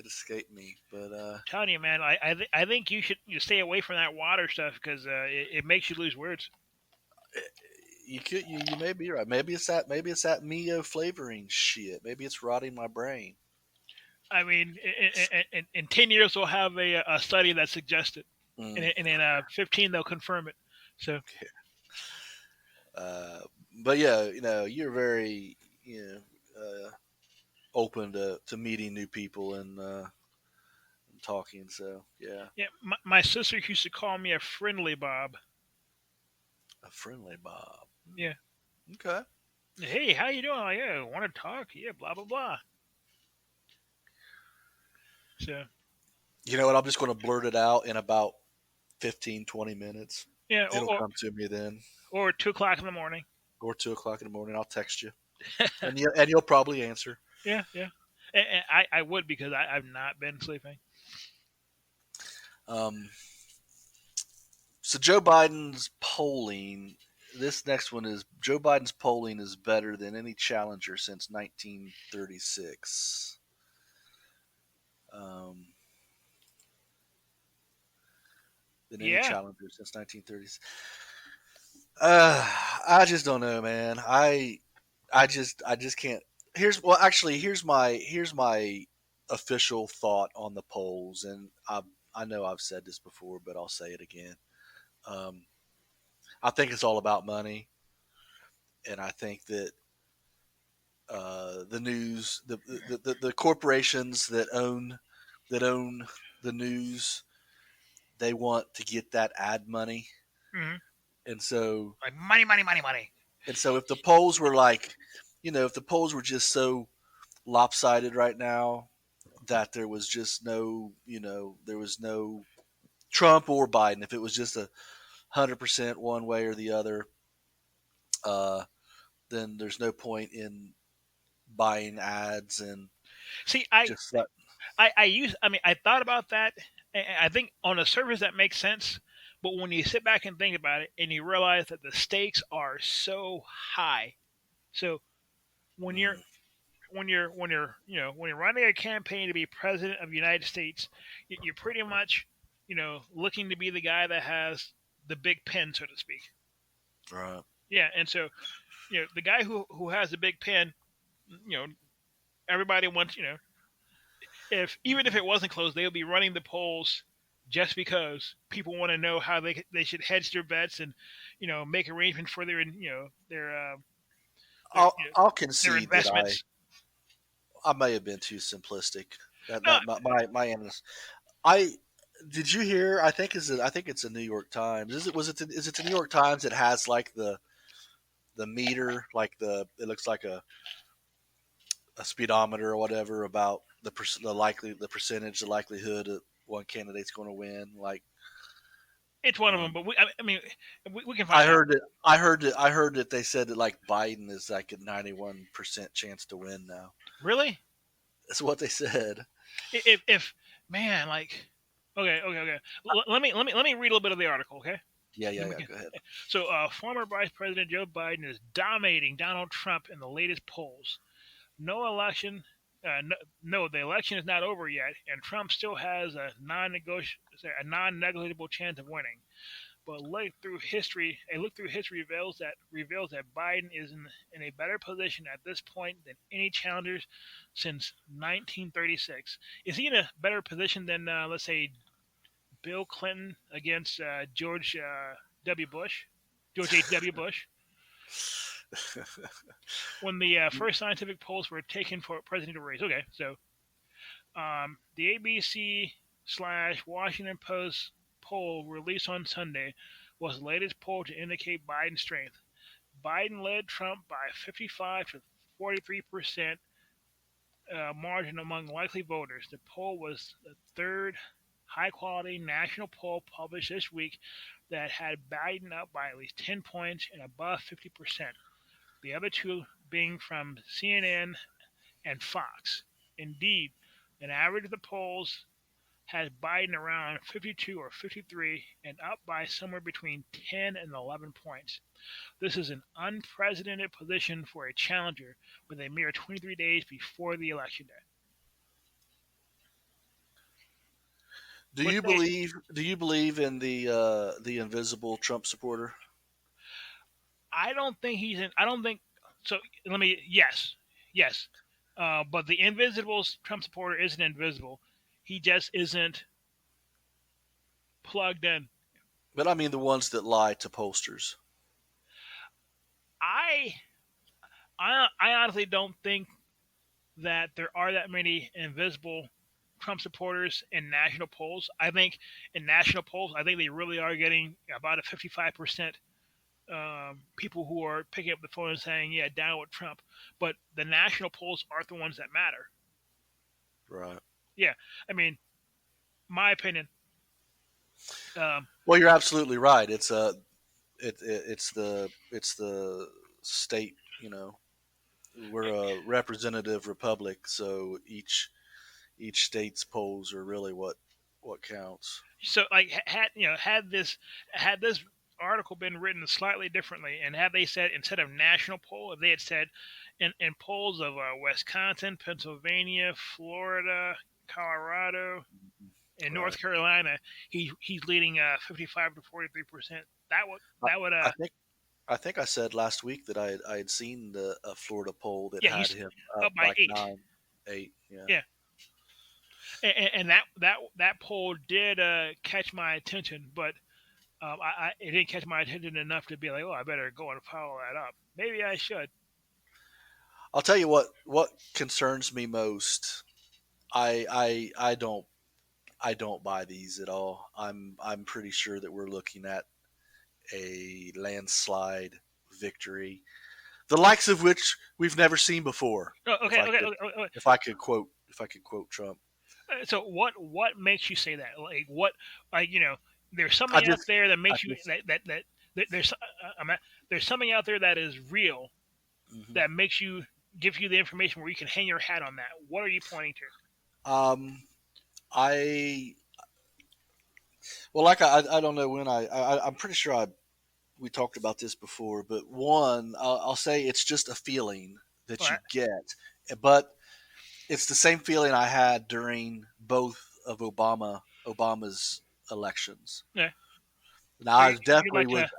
escaped me. But telling you, man, I think you should stay away from that water stuff because it makes you lose words. You may be right. Maybe it's that Mio flavoring shit. Maybe it's rotting my brain. I mean, in 10 years we'll have a study that suggests it. And in 15 they'll confirm it. So, but yeah, you're very open to meeting new people and talking. So yeah. Yeah, my sister used to call me a friendly Bob. A friendly Bob. Yeah. Okay. Hey, how you doing? Oh, yeah, want to talk? Yeah, blah blah blah. So. You know what? I'm just going to blurt it out in about 15, 20 minutes. Yeah, it'll come to me then. Or 2:00 in the morning. Or 2:00 in the morning. I'll text you, and you'll probably answer. Yeah. And I would because I've not been sleeping. So Joe Biden's polling. This next one is Joe Biden's polling is better than any challenger since 1936. Than any challenger since 1930s. I just don't know, man. I just can't. Here's my official thought on the polls, and I know I've said this before, but I'll say it again. I think it's all about money, and I think that the news, the corporations that own the news, they want to get that ad money. Mm-hmm. And so like money. And so if the polls were if the polls were just so lopsided right now that there was just no Trump or Biden, if it was just 100% one way or the other, then there's no point in buying ads and I thought about that. I think on the surface that makes sense, but when you sit back and think about it, and you realize that the stakes are so high, so when you're running a campaign to be president of the United States, you're pretty much looking to be the guy that has the big pen, so to speak. Right. Yeah, and so the guy who has the big pen, you know, everybody wants, if even if it wasn't closed, they would be running the polls just because people want to know how they should hedge their bets and make arrangements for their I'll their concede that investments. I may have been too simplistic. That No, that my analysis. I did you hear? I think it's the New York Times. Is it the New York Times that has like the meter, like it looks like a speedometer or whatever about the percentage, the likelihood that one candidate's going to win. Like it's one of them, um, but I mean, we can find out. I heard that they said that like Biden is like a 91% chance to win now. Really? That's what they said. If man, like, okay. Let me read a little bit of the article, okay? Yeah, Then yeah, we yeah. can. Go ahead. So, former Vice President Joe Biden is dominating Donald Trump in the latest polls. No election, the election is not over yet, and Trump still has a non-negligible chance of winning. But a look through history reveals that Biden is in a better position at this point than any challengers since 1936. Is he in a better position than, let's say, Bill Clinton against George H.W. Bush, when the first scientific polls were taken for presidential race? Okay, so the ABC / Washington Post poll released on Sunday was the latest poll to indicate Biden's strength. Biden led Trump by 55 to 43% margin among likely voters. The poll was the third high-quality national poll published this week that had Biden up by at least 10 points and above 50%. The other two being from CNN and Fox. Indeed, an average of the polls has Biden around 52 or 53 and up by somewhere between 10 and 11 points. This is an unprecedented position for a challenger with a mere 23 days before the election day. Do you believe in the invisible Trump supporter? I don't think he's in. I don't think so. Let me. Yes. But the invisible Trump supporter isn't invisible. He just isn't plugged in. But I mean the ones that lie to posters. I I honestly don't think that there are that many invisible Trump supporters in national polls. I think in national polls, I think they really are getting about a 55% people who are picking up the phone and saying, "Yeah, down with Trump." But the national polls aren't the ones that matter. Right. Yeah, I mean, my opinion. Well, you're absolutely right. It's the state. You know, we're a representative republic, so each state's polls are really what counts. So, like, had this article been written slightly differently, and had they said instead of national poll, if they had said in polls of Wisconsin, Pennsylvania, Florida, Colorado, and Right. North Carolina, he's leading 55 to 43%. I, That would I think I said last week that I had seen the a Florida poll that yeah, had he's him up up by like 8. 9, 8. Yeah. Yeah, and that poll did catch my attention, but it didn't catch my attention enough to be like, oh, I better go and follow that up. Maybe I should. I'll tell you what concerns me most. I don't buy these at all. I'm pretty sure that we're looking at a landslide victory, the likes of which we've never seen before. Oh, If okay, I okay, could okay, okay. if I could quote Trump. So what makes you say that? Like what? Like there's I something out just there that I makes you just there's there's something out there that is real mhm. that makes you gives you the information where you can hang your hat on that. What are you pointing to? um I well like I don't know when I'm pretty sure we talked about this before, but one I'll say it's just a feeling All that you right. get, but it's the same feeling I had during both of Obama's elections. Yeah. Now So I you definitely like was to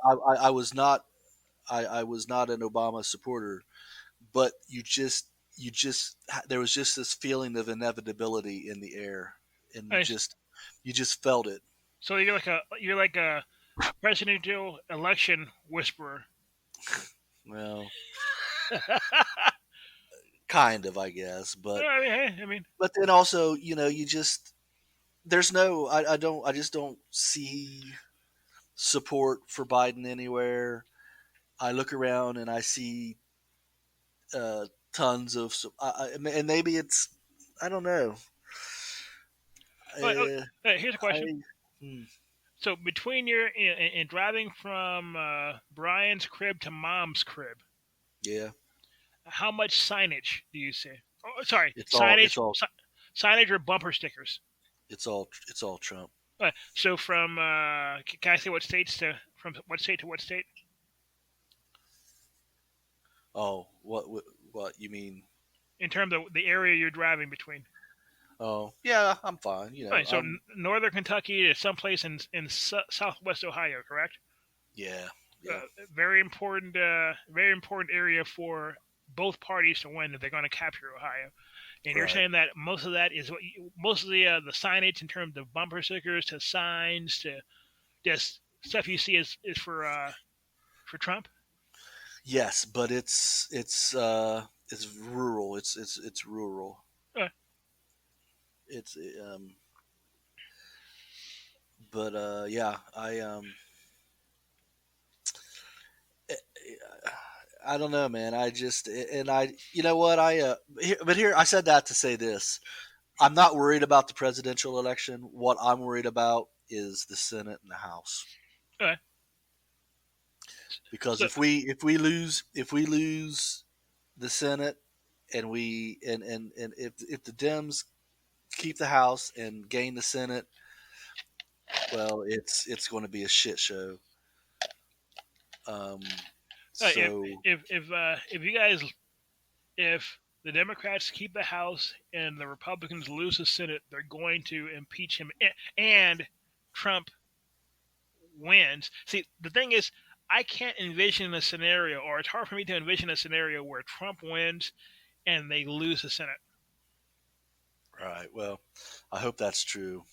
I was not. I was not an Obama supporter, but you just there was just this feeling of inevitability in the air, and Nice. you just felt it. So you're like a presidential election whisperer. Well, kind of, I guess, but I mean, then also, you just there's no I just don't see support for Biden anywhere. I look around and I see tons of, and maybe it's, I don't know. here's a question. Hmm, So between your in driving from Brian's crib to Mom's crib, yeah, how much signage do you see? Oh, sorry, it's signage, all signage or bumper stickers. it's all Trump. So from can I say what states to from what state to what state? Oh, what you mean? In terms of the area you're driving between. Oh, yeah, I'm fine. Right, so northern Kentucky to someplace in southwest Ohio, correct? Yeah, Very important area for both parties to win if they're going to capture Ohio. And you're right. saying that most of that is most of the signage in terms of bumper stickers to signs to just stuff you see is for Trump. Yes, but it's rural. It's rural. It's but yeah, I don't know, man. I just, and I, you know what, but here I said that to say this. I'm not worried about the presidential election. What I'm worried about is the Senate and the House. Okay. Because So, if we lose the Senate, and if the Dems keep the House and gain the Senate, well, it's going to be a shit show. So if you guys, if the Democrats keep the House and the Republicans lose the Senate, they're going to impeach him, and Trump wins. See, the thing is, I can't envision a scenario, or it's hard for me to envision a scenario where Trump wins and they lose the Senate. right. Well, I hope that's true.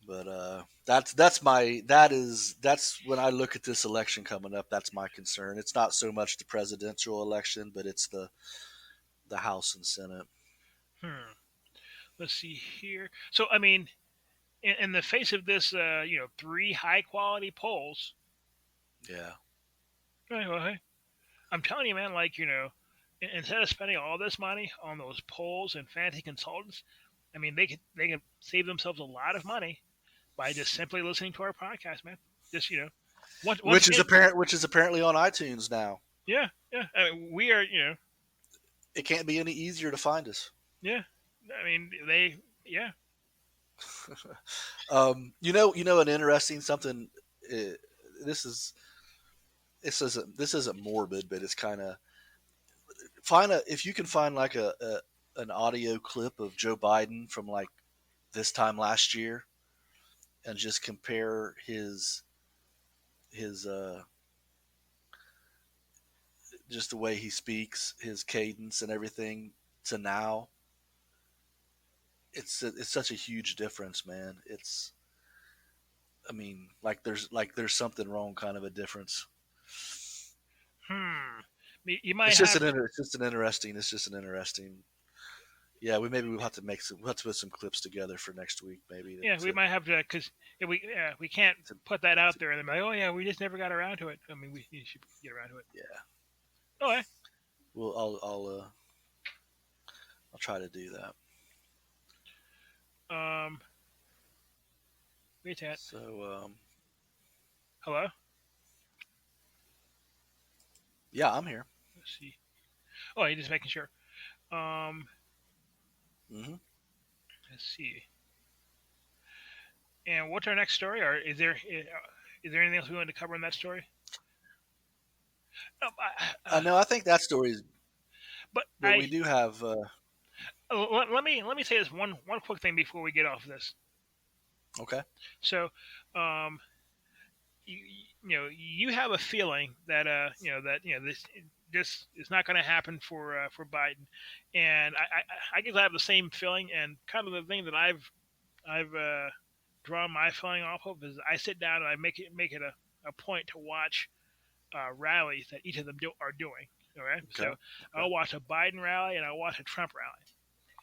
But that's when I look at this election coming up. That's my concern. It's not so much the presidential election, but it's the House and Senate. Let's see here. So, I mean, in the face of this, 3 high quality polls. Yeah. Hey, I'm telling you, man. Instead of spending all this money on those polls and fancy consultants, I mean, they can save themselves a lot of money by just simply listening to our podcast, man. Just which is apparently on iTunes now. Yeah. I mean, we are, It can't be any easier to find us. Yeah. I mean, yeah. An interesting something. This isn't morbid, but it's kind of if you can find like an audio clip of Joe Biden from like this time last year, and just compare his just the way he speaks, his cadence and everything to now. It's such a huge difference, man. I mean, there's something wrong, kind of a difference. You might. It's just an interesting. Yeah, we'll have to put some clips together for next week, maybe. Yeah, we might have to, because we can't put that out there and they're like, oh yeah, we just never got around to it. I mean, we should get around to it. Yeah. Okay. Well, I'll try to do that. Wait that. So hello. Yeah, I'm here. Let's see. Oh, you're just making sure. Mm-hmm. Let's see. And what's our next story? Or is there anything else we want to cover in that story? No, I think that story is. But we do have. Let me say this one quick thing before we get off this. Okay. So, you have a feeling that this is not going to happen for Biden, and I guess I have the same feeling, and kind of the thing that I've drawn my feeling off of is I sit down and I make it a point to watch rallies that each of them are doing. All right, Okay. so I'll watch a Biden rally and I'll watch a Trump rally,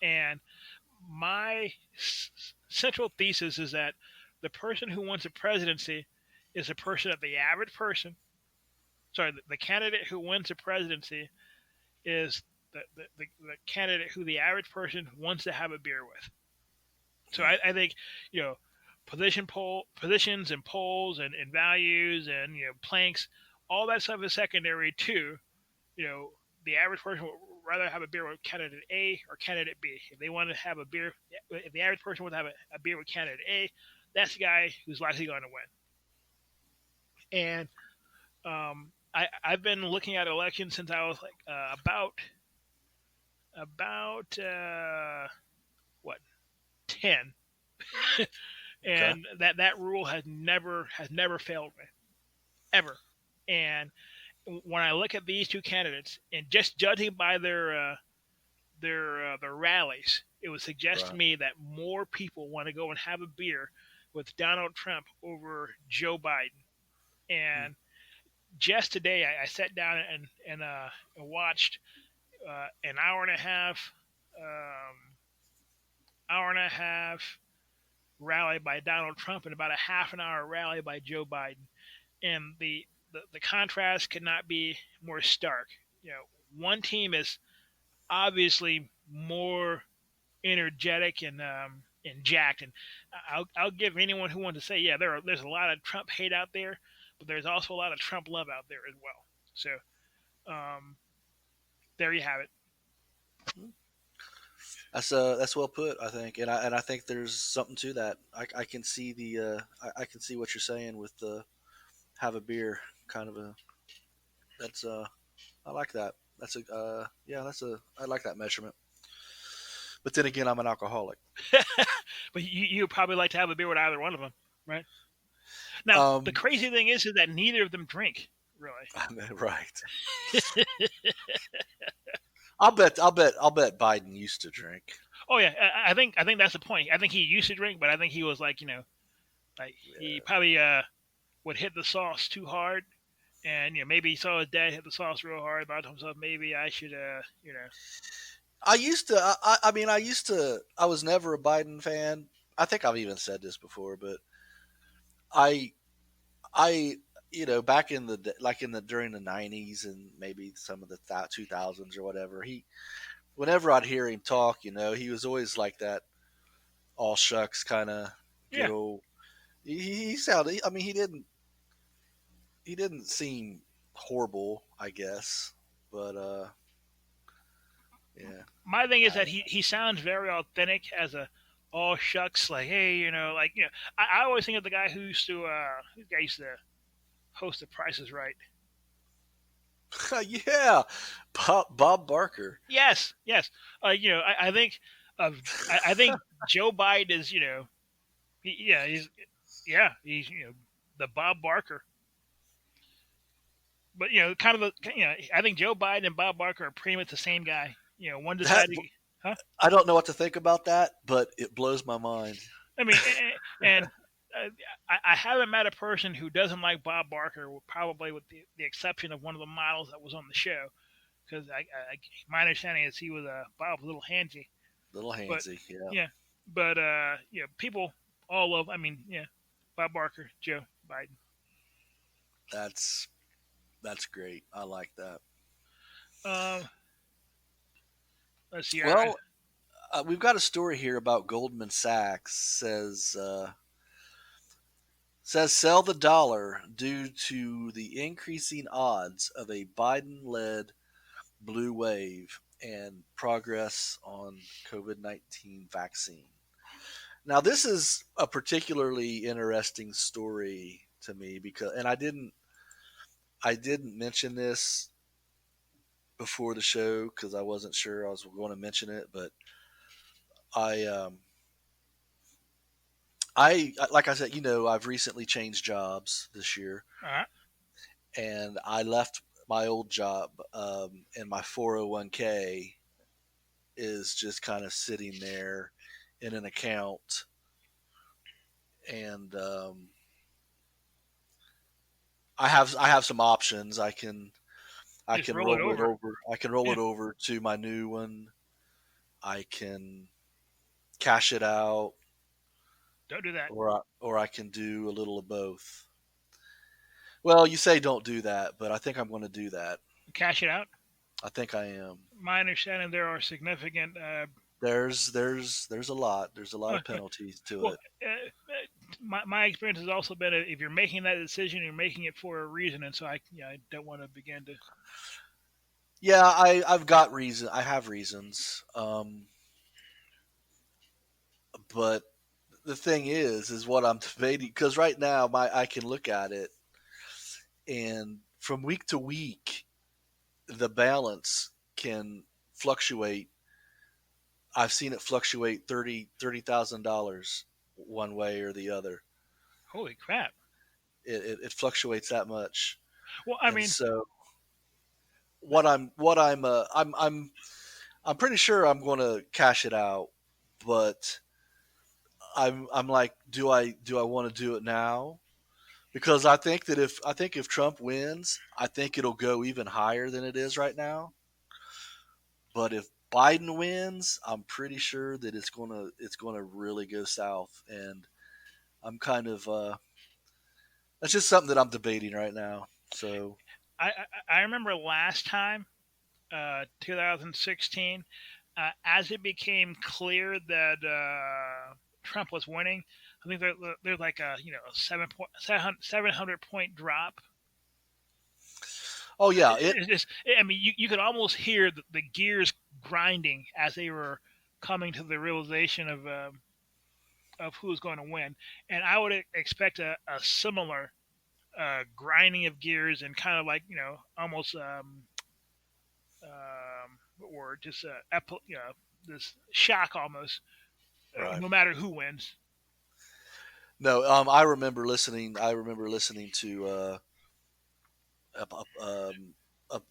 and my central thesis is that the person who wins the presidency is a person that the average person, sorry, the candidate who wins the presidency is the candidate who the average person wants to have a beer with. So I think, positions and polls and values and, planks, all that stuff is secondary to, the average person would rather have a beer with candidate A or candidate B. If they want to have a beer, if the average person would have a beer with candidate A, that's the guy who's likely going to win. And I've been looking at elections since I was like about what 10, and Okay. that rule has never failed me ever. And when I look at these two candidates, and just judging by their rallies, it would suggest to Right. me that more people want to go and have a beer with Donald Trump over Joe Biden. And just today, I sat down and watched an hour and a half rally by Donald Trump and about a half an hour rally by Joe Biden, and the contrast could not be more stark. One team is obviously more energetic and jacked, and I'll give anyone who wants to say, yeah, there's a lot of Trump hate out there, but there's also a lot of Trump love out there as well. So there you have it. That's well put, I think, and I think there's something to that. I can see I can see what you're saying with the have a beer kind of a that's I like that. That's a yeah, that's a I like that measurement. But then again, I'm an alcoholic. But you probably like to have a beer with either one of them, right? Now the crazy thing is that neither of them drink, really. Right. I'll bet Biden used to drink. Oh yeah, I think that's the point. I think he used to drink, but I think he was like like he probably would hit the sauce too hard, and maybe he saw his dad hit the sauce real hard. Thought to himself, maybe I should I used to. I mean, I used to. I was never a Biden fan. I think I've even said this before, but I, I, back in the during the '90s and maybe some of the 2000s or whatever. Whenever I'd hear him talk, he was always like that all shucks kind of good yeah. old. He sounded. I mean, he didn't seem horrible, I guess, but yeah. My thing is that he sounds very authentic as a all shucks, like hey, I always think of the guy who used to host The Price is Right. Yeah, Bob Barker. Yes. I think I think Joe Biden is he's the Bob Barker. But kind of I think Joe Biden and Bob Barker are pretty much the same guy. One decided, huh? I don't know what to think about that, but it blows my mind. I mean, and I haven't met a person who doesn't like Bob Barker, probably with the exception of one of the models that was on the show, because my understanding is he was Bob was a little handsy. Little handsy, yeah. Yeah, but people all love. I mean, yeah, Bob Barker, Joe Biden. That's great. I like that. Let's see. Well, we've got a story here about Goldman Sachs says sell the dollar due to the increasing odds of a Biden-led blue wave and progress on COVID-19 vaccine. Now, this is a particularly interesting story to me because, and I didn't mention this before the show because I wasn't sure I was going to mention it, but I like I said, I've recently changed jobs this year, Uh, and I left my old job, and my 401k is just kind of sitting there in an account, and I have some options. I just can roll it roll it over. over. I can roll Yeah, it over to my new one. I can cash it out, don't do that. or I can do a little of both. Well, you say don't do that, but I think I'm going to do that. Cash it out. I think I am. My understanding, there are significant. There's a lot. There's a lot of penalties to Well, it. my experience has also been if you're making that decision, you're making it for a reason, and so I don't want to begin to. Yeah, I've got reason. I have reasons. But the thing is what I'm debating, because right now I can look at it, and from week to week the balance can fluctuate. I've seen it fluctuate $30,000 one way or the other. Holy crap! It fluctuates that much, Well, I and mean, so I'm pretty sure I'm going to cash it out, but I'm like, do I want to do it now? Because I think if Trump wins, I think it'll go even higher than it is right now. But if Biden wins, I'm pretty sure that it's gonna really go south, and I'm kind of that's just something that I'm debating right now. So I remember last time, 2016, as it became clear that Trump was winning. I think there's like a 700 point drop. oh yeah, It's just, I mean, you could almost hear the gears grinding as they were coming to the realization of who was going to win, and I would expect a similar grinding of gears and kind of like almost what word just this shock almost, right. no matter who wins. No, I remember listening to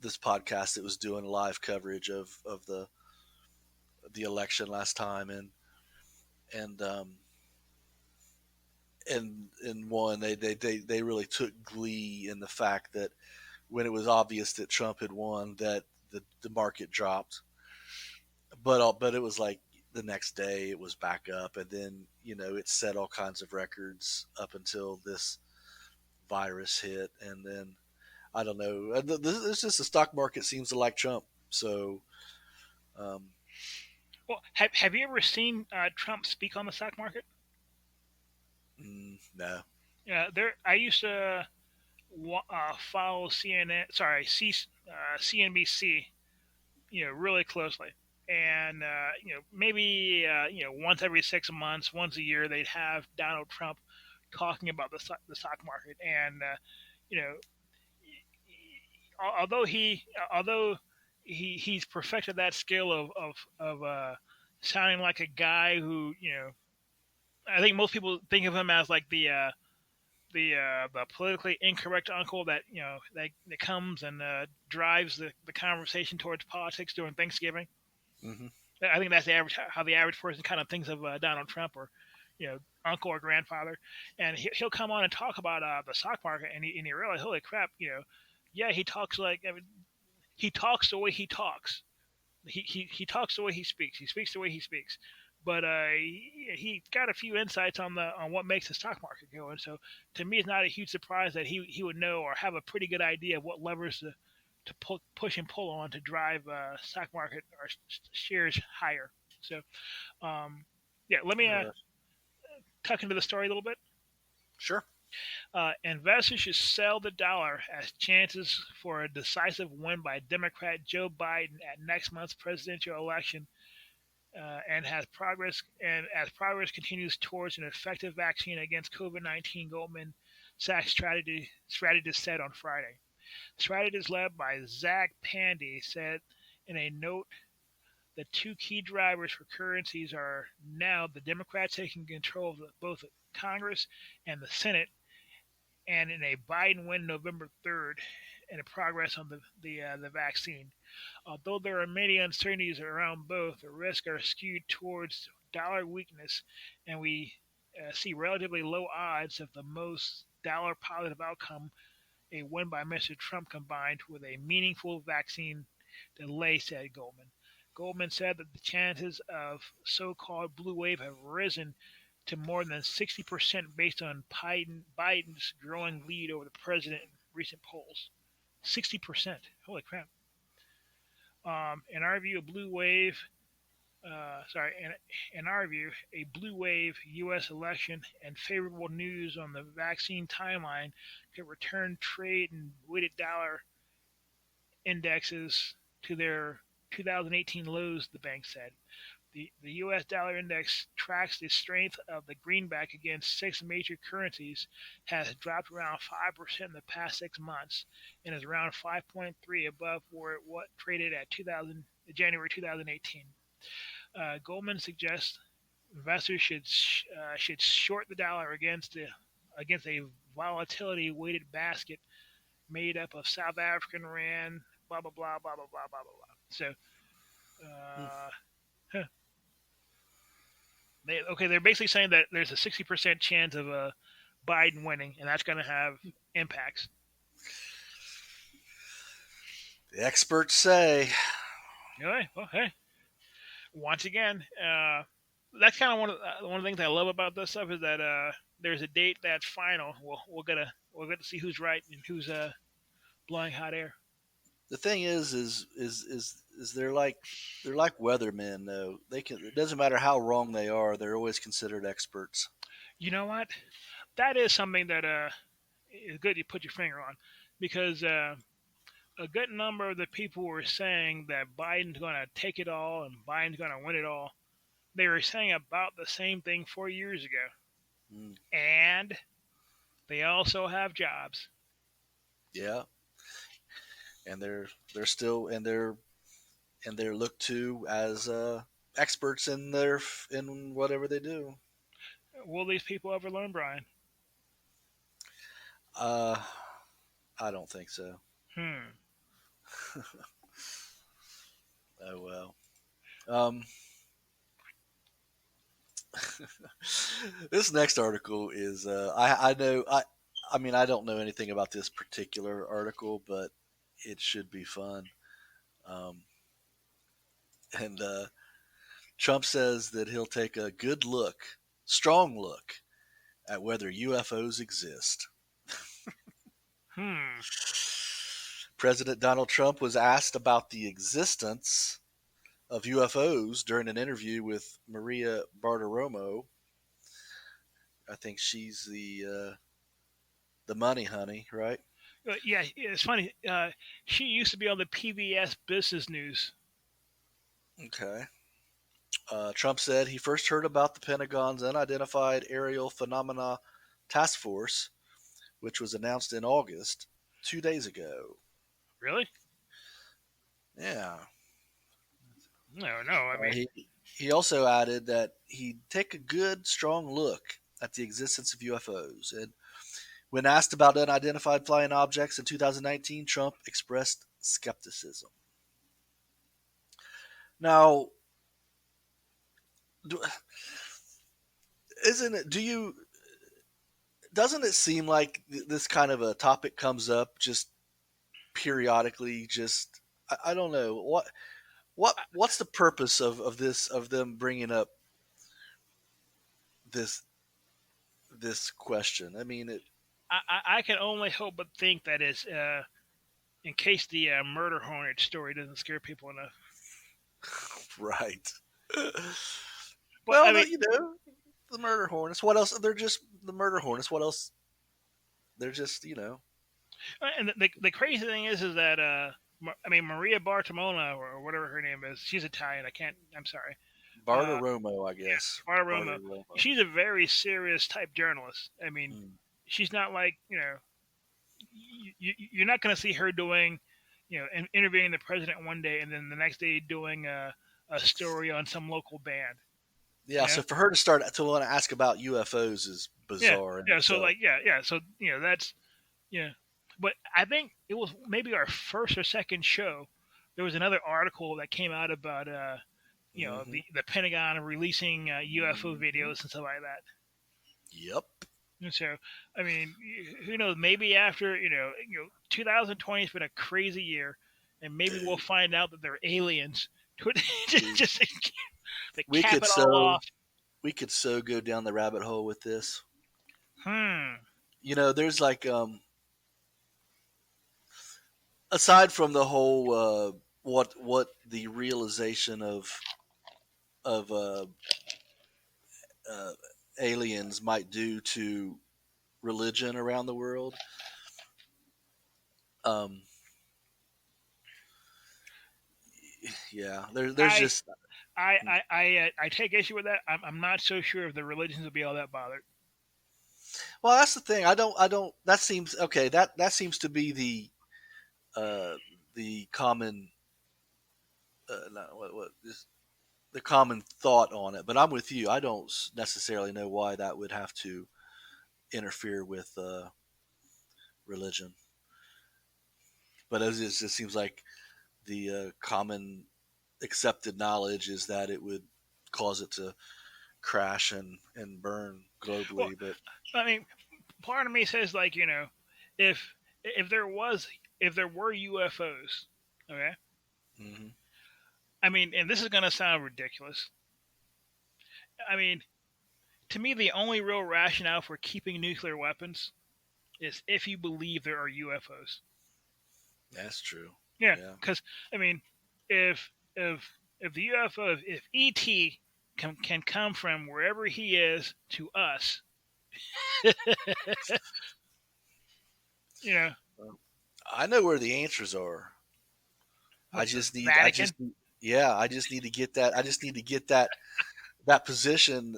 this podcast that was doing live coverage of the election last time, and and one they really took glee in the fact that when it was obvious that Trump had won, that the market dropped, but it was like the next day it was back up, and then it set all kinds of records up until this virus hit, and then I don't know. It's just the stock market seems to like Trump, so um, Well, have you ever seen Trump speak on the stock market? no. Yeah, there. I used to follow CNN, sorry, CNBC, really closely, and maybe once every 6 months, once a year, they'd have Donald Trump talking about the stock market, and you know, although he's perfected that skill of sounding like a guy who I think most people think of him as like the politically incorrect uncle that that comes and drives the conversation towards politics during Thanksgiving. Hmm. I think that's the average how the average person kind of thinks of Donald Trump, or uncle or grandfather, and he'll come on and talk about the stock market, and you realize, holy crap, yeah, he talks like, I mean, he talks the way he talks. He talks the way he speaks. He speaks the way he speaks. But he got a few insights on what makes the stock market go, and so to me, it's not a huge surprise that he would know or have a pretty good idea of what levers to push and pull on to drive stock market or shares higher. So, yeah, let me tuck into the story a little bit. Sure. Investors should sell the dollar as chances for a decisive win by Democrat Joe Biden at next month's presidential election, and as progress continues towards an effective vaccine against COVID-19. Goldman Sachs strategist said on Friday. Strategist led by Zach Pandy said in a note the two key drivers for currencies are now the Democrats taking control of both Congress and the Senate, and in a Biden win November 3rd, and a progress on the vaccine. Although there are many uncertainties around both, the risks are skewed towards dollar weakness, and we see relatively low odds of the most dollar positive outcome, a win by Mr. Trump combined with a meaningful vaccine delay, said Goldman. Goldman said that the chances of so-called blue wave have risen to more than 60% based on Biden's growing lead over the president in recent polls. 60%. Holy crap. In our view, in our view, a blue wave U.S. election and favorable news on the vaccine timeline could return trade and weighted dollar indexes to their 2018 lows, the bank said. The U.S. dollar index tracks the strength of the greenback against six major currencies, has dropped around 5% in the past 6 months, and is around 5.3 above where it traded at January 2018. Goldman suggests investors should short the dollar against a volatility-weighted basket made up of South African rand, blah blah blah blah blah blah blah blah blah. So, huh. They're basically saying that there's a 60% chance of Biden winning, and that's going to have impacts. The experts say. Anyway, well, hey, once again, that's kind of one of the things I love about this stuff is that there's a date that's final. We'll get to see who's right and who's blowing hot air. The thing is they're like weathermen though. It doesn't matter how wrong they are, they're always considered experts. You know what? That is something that is good you put your finger on, because a good number of the people were saying that Biden's going to take it all and Biden's going to win it all. They were saying about the same thing 4 years ago, and they also have jobs. Yeah. And they're still they're looked to as experts in whatever they do. Will these people ever learn, Brian? I don't think so. Oh well. This next article is I mean I don't know anything about this particular article, but it should be fun. And Trump says that he'll take a strong look at whether UFOs exist. President Donald Trump was asked about the existence of UFOs during an interview with Maria Bartiromo. I think she's the money honey, right? Yeah, it's funny. She used to be on the PBS Business News. Okay. Trump said he first heard about the Pentagon's Unidentified Aerial Phenomena Task Force, which was announced in August, 2 days ago. Really? Yeah. No. I mean, he also added that he'd take a good, strong look at the existence of UFOs. And when asked about unidentified flying objects in 2019, Trump expressed skepticism. Now, doesn't it seem like this kind of a topic comes up just periodically? Just I don't know what's the purpose of them bringing up this question. I mean, I can only hope but think that it's in case the murder hornet story doesn't scare people enough. Right. Well, I mean, the murder hornets. What else? They're just the murder hornets. What else? They're just, And the crazy thing is that Maria Bartiromo or whatever her name is, she's Italian. I'm sorry. Bartiromo, I guess. Yeah, Bartiromo. She's a very serious type journalist. I mean, she's not like, you're not going to see her doing, interviewing the president one day and then the next day doing a story on some local band. Yeah, Yeah, so for her to start to want to ask about UFOs is yeah, bizarre in yeah. So itself. like, yeah. So that's yeah. But I think it was maybe our first or second show. There was another article that came out about Hmm. the Pentagon releasing UFO Hmm. videos and stuff like that. Yep. And so, I mean, who knows? Maybe after 2020 has been a crazy year, and maybe we'll Dude, find out that they're aliens. dude, Just to we cap could it all so off. we could so go down the rabbit hole with this. Hmm. There's like aside from the whole what the realization of uh, aliens might do to religion around the world. Um, yeah, there's I just I take issue with that. I'm not so sure if the religions will be all that bothered. well, that's the thing. I don't. That seems okay. That seems to be uh, the common not, what is the common thought on it. But I'm with you. I don't necessarily know why that would have to interfere with religion. But it just seems like the common accepted knowledge is that it would cause it to crash and burn Well, globally. But I mean, part of me says like if if there was if there were UFOs, okay. hmm I mean, and this is gonna sound ridiculous. I mean, to me, the only real rationale for keeping nuclear weapons is if you believe there are UFOs. that's true. Yeah, Yeah. because I mean, if the UFO, if ET can come from wherever he is to us, you know, I know where the answers are. I what the just need. I Vatican? just. Yeah. I just need to get that. I just need to get that position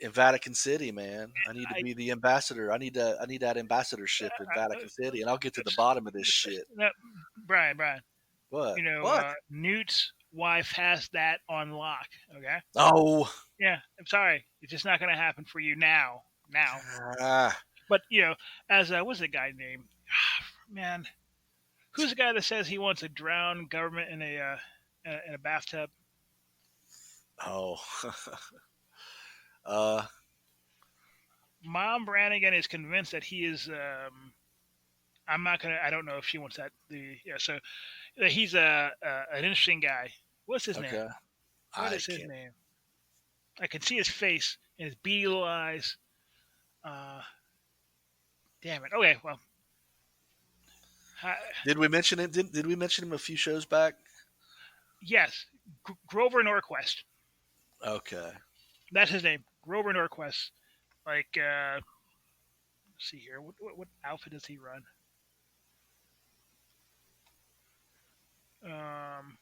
in Vatican City, man. I need to I, be the ambassador. I need that ambassadorship in Vatican City, and I'll get to the bottom of this shit. no, Brian, What? What? Newt's wife has that on lock. Okay, Oh. yeah, I'm sorry, it's just not going to happen for you now. Ah. But as what's the guy named? Man, who's the guy that says he wants to drown government in a bathtub? Oh. uh. Mom Brannigan is convinced that he is. I'm not gonna. I don't know if she wants that. So he's an interesting guy. What's his name? Okay. What I is his can't. name? I can see his face and his beady little eyes. Uh, damn it. Okay, well, uh, Did we mention it? Did we mention him a few shows back? yes, Grover Norquist. Okay. That's his name, Grover Norquist. Like, let's see here. What outfit does he run? Um,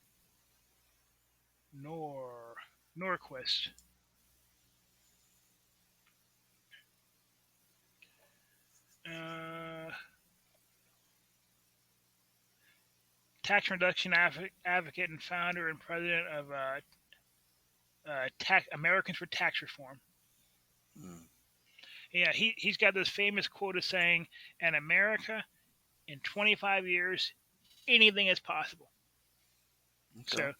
Norquist. Uh, tax reduction advocate and founder and president of Americans for Tax Reform. Mm, Yeah, he's got this famous quote of saying, "In America, in 25 years, anything is possible." okay. So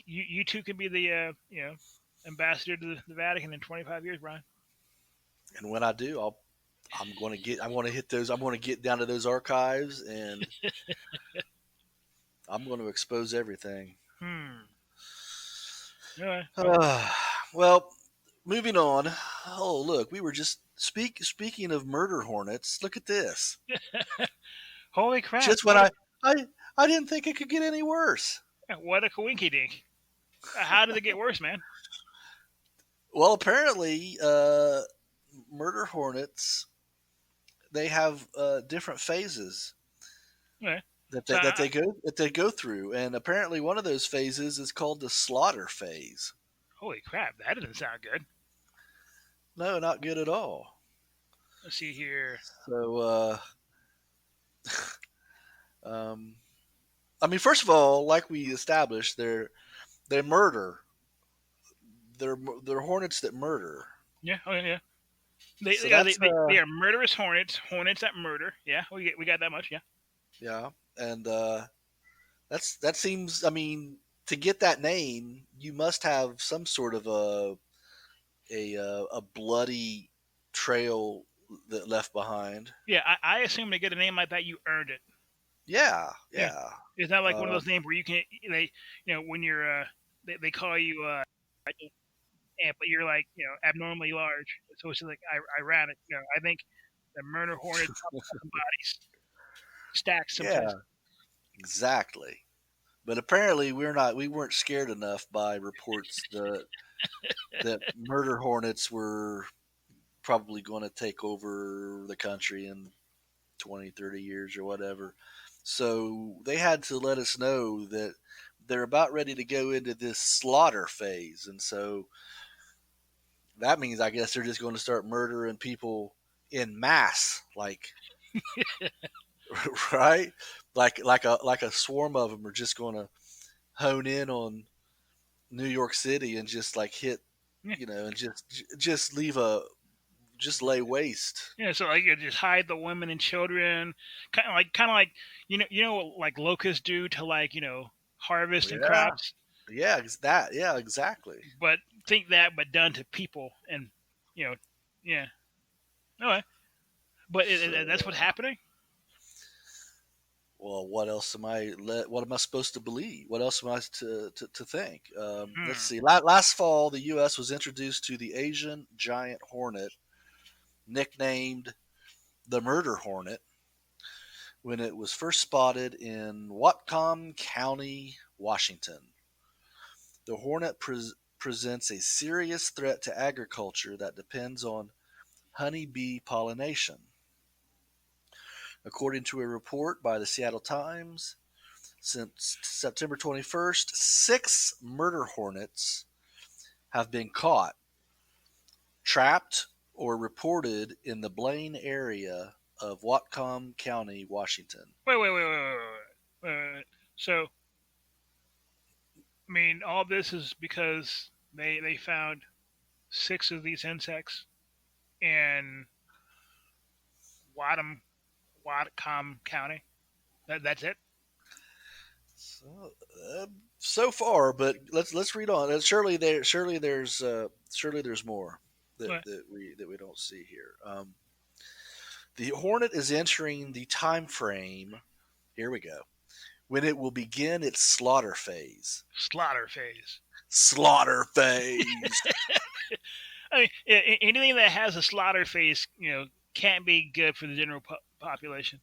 you two can be the ambassador to the Vatican in 25 years, Brian. And when I do, I'm going to hit those. I'm going to get down to those archives, and I'm going to expose everything. Hmm. All right. Well, Well, moving on. Oh, look, we were just speaking of murder hornets. Look at this. holy crap! Just when I I didn't think it could get any worse. What a coinky dink! How did it get worse, man? Well, apparently, murder hornets they have different phases Okay. that So, they go through, and apparently one of those phases is called the slaughter phase. holy crap! That doesn't sound good. No, not good at all. Let's see here. So, um, I mean, first of all, like we established, they murder. they're hornets that murder. Yeah. Oh yeah. So that's They are murderous hornets. Hornets that murder. Yeah. We got that much. Yeah. yeah, and that seems. I mean, to get that name, you must have some sort of a bloody trail that left behind. Yeah. I assume to get a name like that, you earned it. Yeah, Yeah. yeah. It's not like one of those names where you can when you're they call you ant, but you're like abnormally large. So it's like ironic. I think the murder hornet bodies stacked sometimes. Yeah, exactly. But apparently, we weren't scared enough by reports that murder hornets were probably going to take over the country in 20, 30 years or whatever. So they had to let us know that they're about ready to go into this slaughter phase. And so that means, I guess, they're just going to start murdering people in mass, like, right? Like a swarm of them are just going to hone in on New York City and just like hit, Yeah. and just leave just lay waste. Yeah, so like you just hide the women and children, kind of like like locusts do to harvest and crops. Yeah, Yeah, exactly. But but done to people, and yeah. Okay, but that's what's happening. Well, what else am I? What am I supposed to believe? What else am I to think? Let's see. Last fall, the U.S. was introduced to the Asian giant hornet, nicknamed the murder hornet, when it was first spotted in Whatcom County, Washington. The hornet presents a serious threat to agriculture that depends on honeybee pollination. According to a report by the Seattle Times, since September 21st, 6 murder hornets have been caught, trapped, or reported in the Blaine area of Whatcom County, Washington. Wait. So, I mean, all this is because they found 6 of these insects in Whatcom County. That's it. So far, but let's read on. Surely there's more that we don't see here. The hornet is entering the time frame. Here we go. When it will begin its slaughter phase. Slaughter phase. I mean, anything that has a slaughter phase, can't be good for the general population.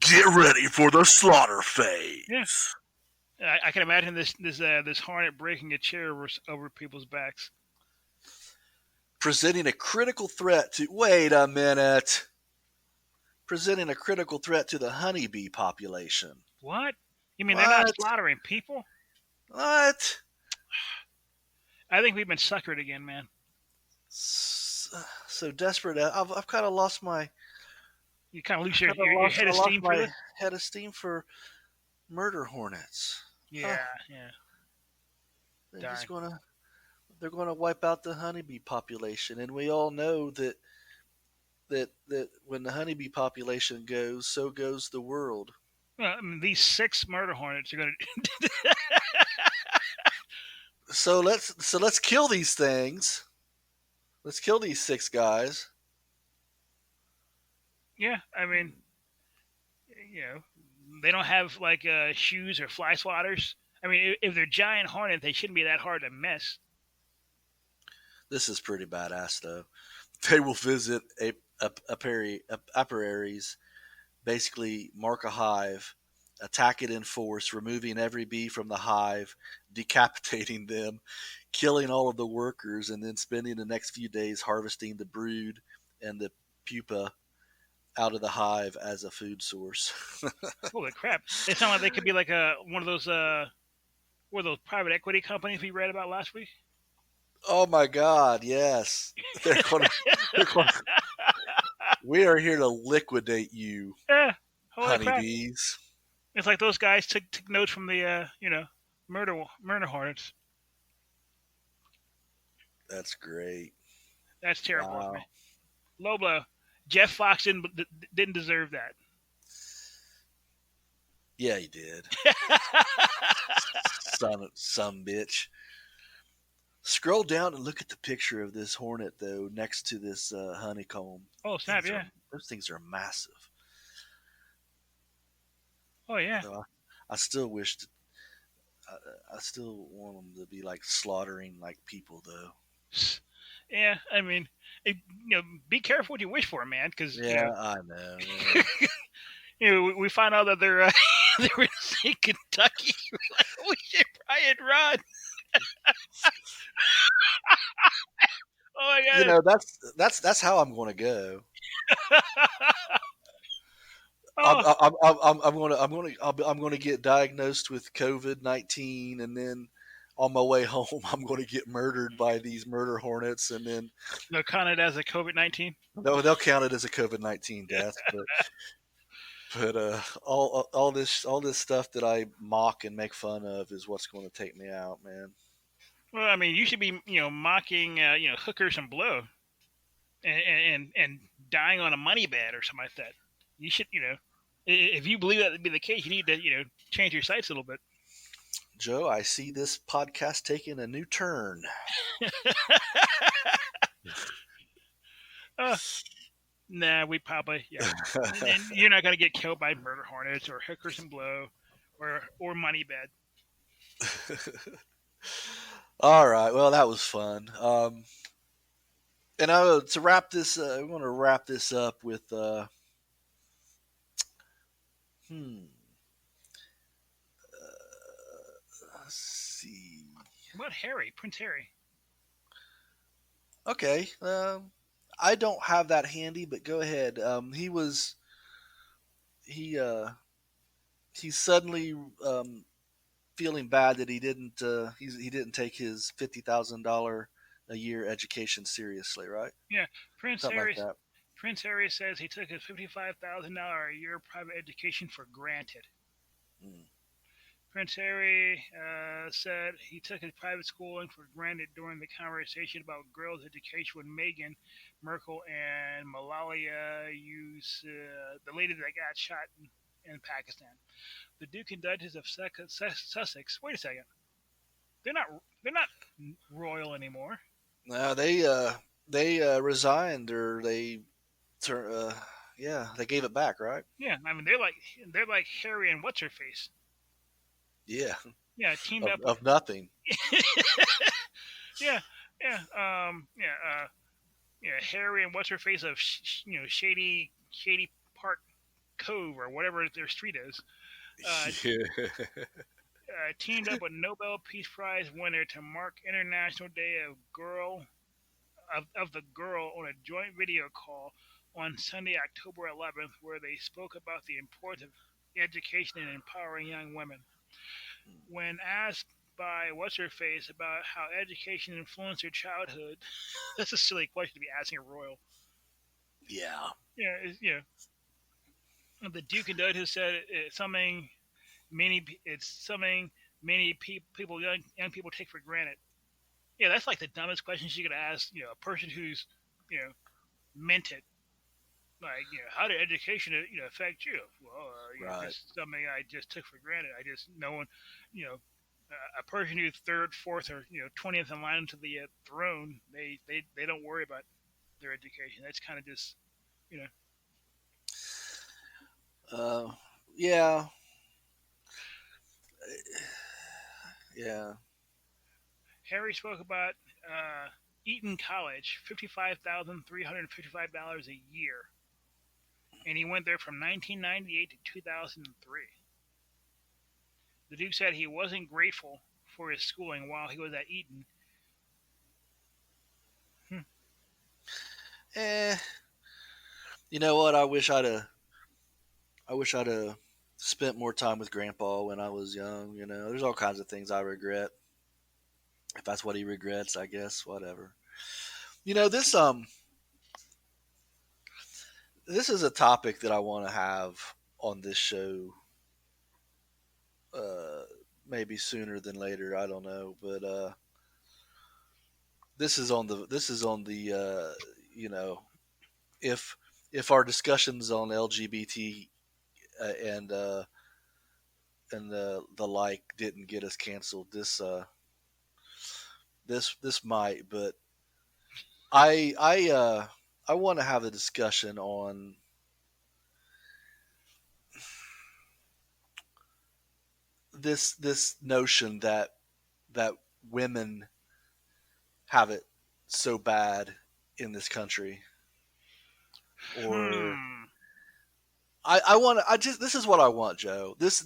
Get ready for the slaughter phase. Yes. Yeah. I can imagine this hornet breaking a chair over people's backs. Presenting a critical threat to... Wait a minute. Presenting a critical threat to the honeybee population. What? You mean they're not slaughtering people? What? I think we've been suckered again, man. So desperate. I've kind of lost my... You kind of lose your head of steam for this? Head of steam for murder hornets. Yeah. They're gonna wipe out the honeybee population, and we all know that when the honeybee population goes, so goes the world. Well, I mean, these 6 murder hornets are gonna. So let's kill these things. Let's kill these 6 guys. Yeah, I mean, they don't have like shoes or fly swatters. I mean, if they're giant hornets, they shouldn't be that hard to miss. This is pretty badass, though. They will visit apiaries, basically mark a hive, attack it in force, removing every bee from the hive, decapitating them, killing all of the workers, and then spending the next few days harvesting the brood and the pupa out of the hive as a food source. Holy crap! They sound like they could be like one of those private equity companies we read about last week. Oh my God! Yes, they're going to. We are here to liquidate you, honeybees. It's like those guys took notes from the murder hornets. That's great. That's terrible of me. Wow. Low blow. Jeff Fox didn't deserve that. Yeah, he did. Some bitch. Scroll down and look at the picture of this hornet though, next to this honeycomb. Oh snap! Yeah. Those things are massive. Oh yeah. So I still wish. I still want them to be like slaughtering like people though. Yeah, I mean, be careful what you wish for, man, because Yeah, I know. Yeah. we find out that they're they were in Kentucky. We're like, holy shit, Brian, run! Oh my god! That's how I'm going to go. Oh. I'm going to get diagnosed with COVID-19, and then on my way home, I'm going to get murdered by these murder hornets, and then They'll count it as a COVID-19. they'll count it as a COVID-19 death. But all this stuff that I mock and make fun of is what's going to take me out, man. Well, I mean, you should be mocking hookers and blow, and dying on a money bed or something like that. You should if you believe that to be the case, you need to change your sights a little bit. Joe, I see this podcast taking a new turn. Nah, we probably and you're not gonna get killed by murder hornets or hookers and blow or money bed. All right, well that was fun. And to wrap this, I want to wrap this up with let's see. What about Harry, Prince Harry? Okay, I don't have that handy, but go ahead. He's suddenly feeling bad that he didn't take his $50,000 a year education seriously, right? Yeah, Prince Something Harry. like that. Prince Harry says he took his $55,000 a year private education for granted. Mm. Prince Harry said he took his private schooling for granted during the conversation about girls' education with Meghan Markle and Malalay, the lady that got shot in Pakistan. The Duke and Duchess of Sussex. Wait a second. They're not royal anymore. No, they resigned, or they they gave it back, right? Yeah, I mean they're like Harry and what's her face. Yeah. Yeah, teamed up of nothing. Yeah, Harry and what's her face of Shady Park Cove or whatever their street is. Teamed up with Nobel Peace Prize winner to mark International Day of the Girl on a joint video call on Sunday, October 11th, where they spoke about the importance of education and empowering young women. When asked by what's-her-face about how education influenced her childhood, that's a silly question to be asking a royal. Yeah. Yeah, the Duke and Duchess said it's something many people, young people take for granted. Yeah, that's like the dumbest question you could ask, a person who's, meant it. Like, how did education, affect you? Well, Right. just something I just took for granted. No one, a person who's third, fourth, or 20th in line to the throne, they don't worry about their education. That's kind of just, Yeah. Yeah. Harry spoke about Eton College, $55,355 a year, and he went there from 1998 to 2003. The Duke said he wasn't grateful for his schooling while he was at Eton. You know what? I wish I'd have spent more time with Grandpa when I was young. There's all kinds of things I regret. If that's what he regrets, I guess whatever. This is a topic that I want to have on this show. Maybe sooner than later. I don't know, but this is on the you know, if our discussions on LGBT and the like didn't get us canceled, this might. But I I uh, I want to have a discussion on this notion that women have it so bad in this country, or Hmm. I want to. I just This is what I want, Joe. This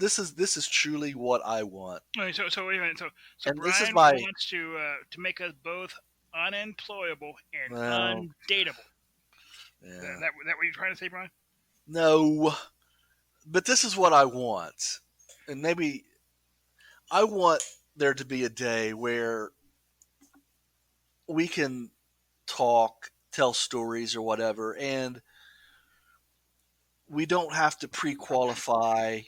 is truly what I want, Okay, so wait a minute. So and this is Brian my wants to make us both unemployable and well, undateable. yeah, That what you're trying to say, Brian? no, but this is what I want, and maybe I want there to be a day where we can talk, tell stories, or whatever, and we don't have to pre-qualify.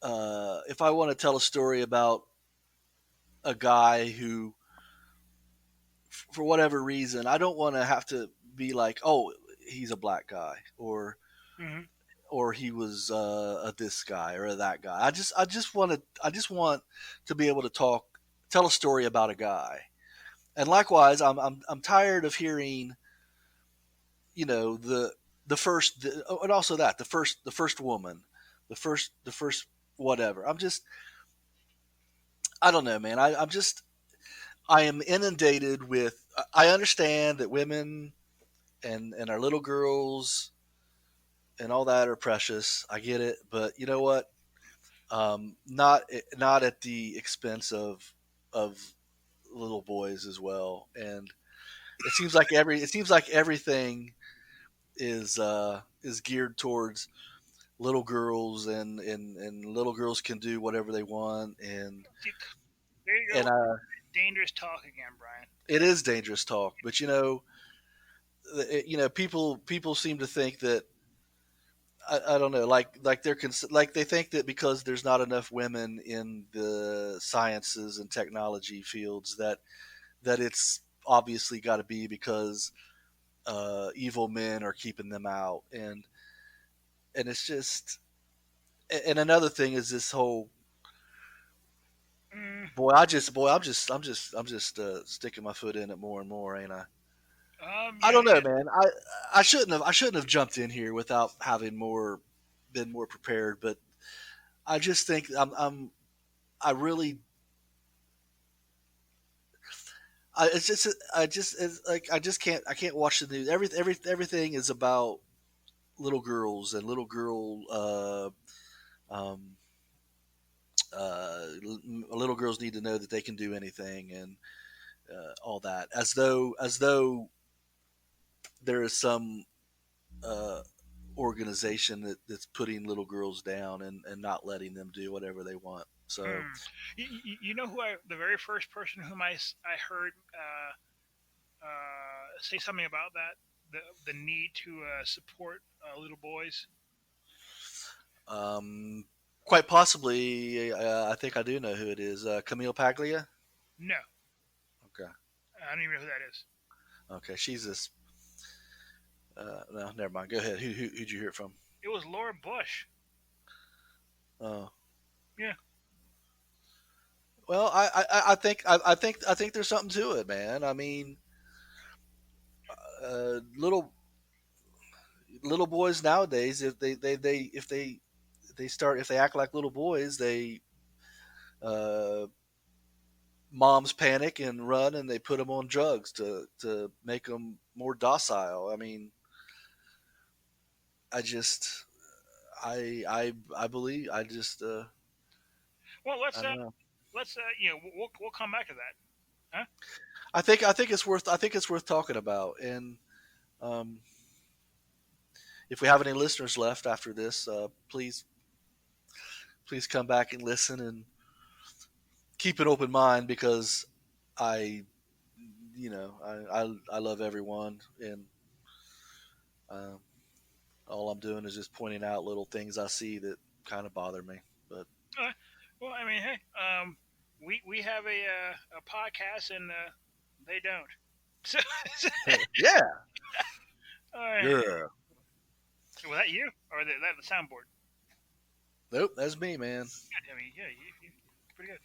If I want to tell a story about a guy who, for whatever reason, I don't want to have to be like, oh, he's a black guy, Hmm. or he was a this guy or a that guy. I just want to be able to tell a story about a guy. And likewise, I'm tired of hearing, the first, and also that the first woman, the first whatever. I don't know, man. I am inundated with. I understand that women and our little girls and all that are precious. I get it, but you know what? Not at the expense of little boys as well. And it seems like everything is geared towards little girls, and little girls can do whatever they want, There you and go. Dangerous talk again, Brian. it is dangerous talk. But people seem to think that I don't know, like like they think that because there's not enough women in the sciences and technology fields that it's obviously got to be because evil men are keeping them out, and it's just. And another thing is this whole Mm, I'm just sticking my foot in it more and more, ain't I? I yeah, don't know, yeah. man. I shouldn't have jumped in here without having been more prepared, but I just think I really it's like I can't watch the news. Everything is about little girls and um little girls need to know that they can do anything, and all that, as though there is some uh, organization that's putting little girls down, and not letting them do whatever they want. So Hmm. You know who the very first person whom I heard say something about that, the need to support little boys. um, quite possibly, I think I do know who it is. Camille Paglia. No, Okay, I don't even know who that is. okay, she's this. No, never mind. Go ahead. Who'd you hear it from? It was Laura Bush. Uh, Yeah. well, I think there's something to it, man. I mean, little boys nowadays, if they act like little boys, they uh, moms panic and run, and they put them on drugs to make them more docile. I mean, I just I believe Well, I don't know. let's we'll come back to that. Huh? I think it's worth talking about, and um, if we have any listeners left after this, please come back and listen, and keep an open mind, because I I love everyone, and um, all I'm doing is just pointing out little things I see that kind of bother me. But Uh, well, I mean, hey, we have a podcast, and They don't. So, Yeah. all right. Yeah. Was that you or that the soundboard? Nope, that's me, man. I mean, yeah, you pretty good.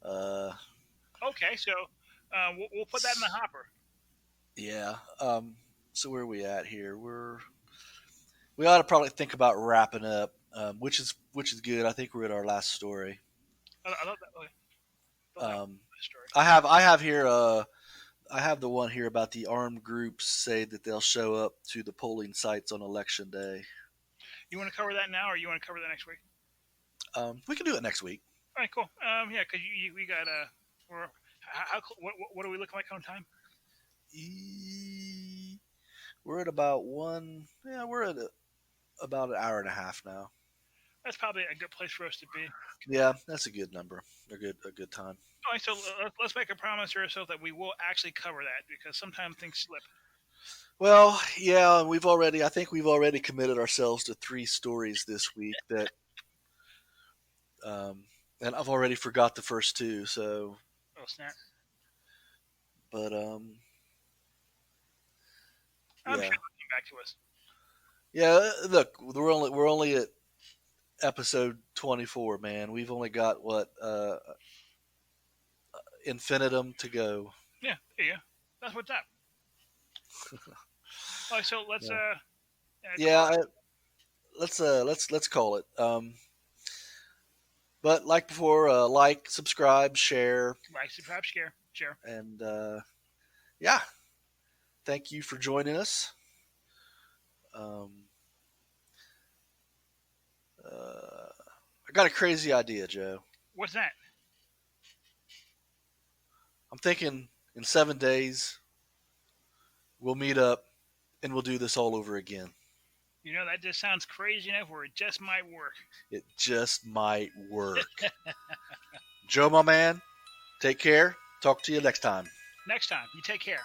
Uh, Okay, so we'll put that in the hopper. yeah. So where are we at here? We ought to probably think about wrapping up, which is good. I think we're at our last story. I love that. Okay. Love that story. I have here. I have the one here about the armed groups say that they'll show up to the polling sites on election day. You want to cover that now, or you want to cover that next week? We can do it next week. All right, cool. Yeah, because we got what are we looking like on time? We're at about one. Yeah, we're at about an hour and a half now. That's probably a good place for us to be. Yeah, that's a good number. A good time. All right, so let's make a promise to ourselves that we will actually cover that, because sometimes things slip. Well, yeah, I think we've already committed ourselves to 3 stories this week that, and I've already forgot the first 2. So, Oh snap! but I'm sure they'll come back to us. Yeah, look, we're only at episode 24, man. We've only got what infinitum to go. Yeah, there you go. That's what's up. All right, so let's let's call it. But like before, like, subscribe, share, share, and yeah, thank you for joining us. I got a crazy idea, Joe. What's that? I'm thinking in 7 days we'll meet up and we'll do this all over again. You know, that just sounds crazy enough where it just might work. It just might work. Joe, my man, take care. Talk to you next time. Next time. You take care.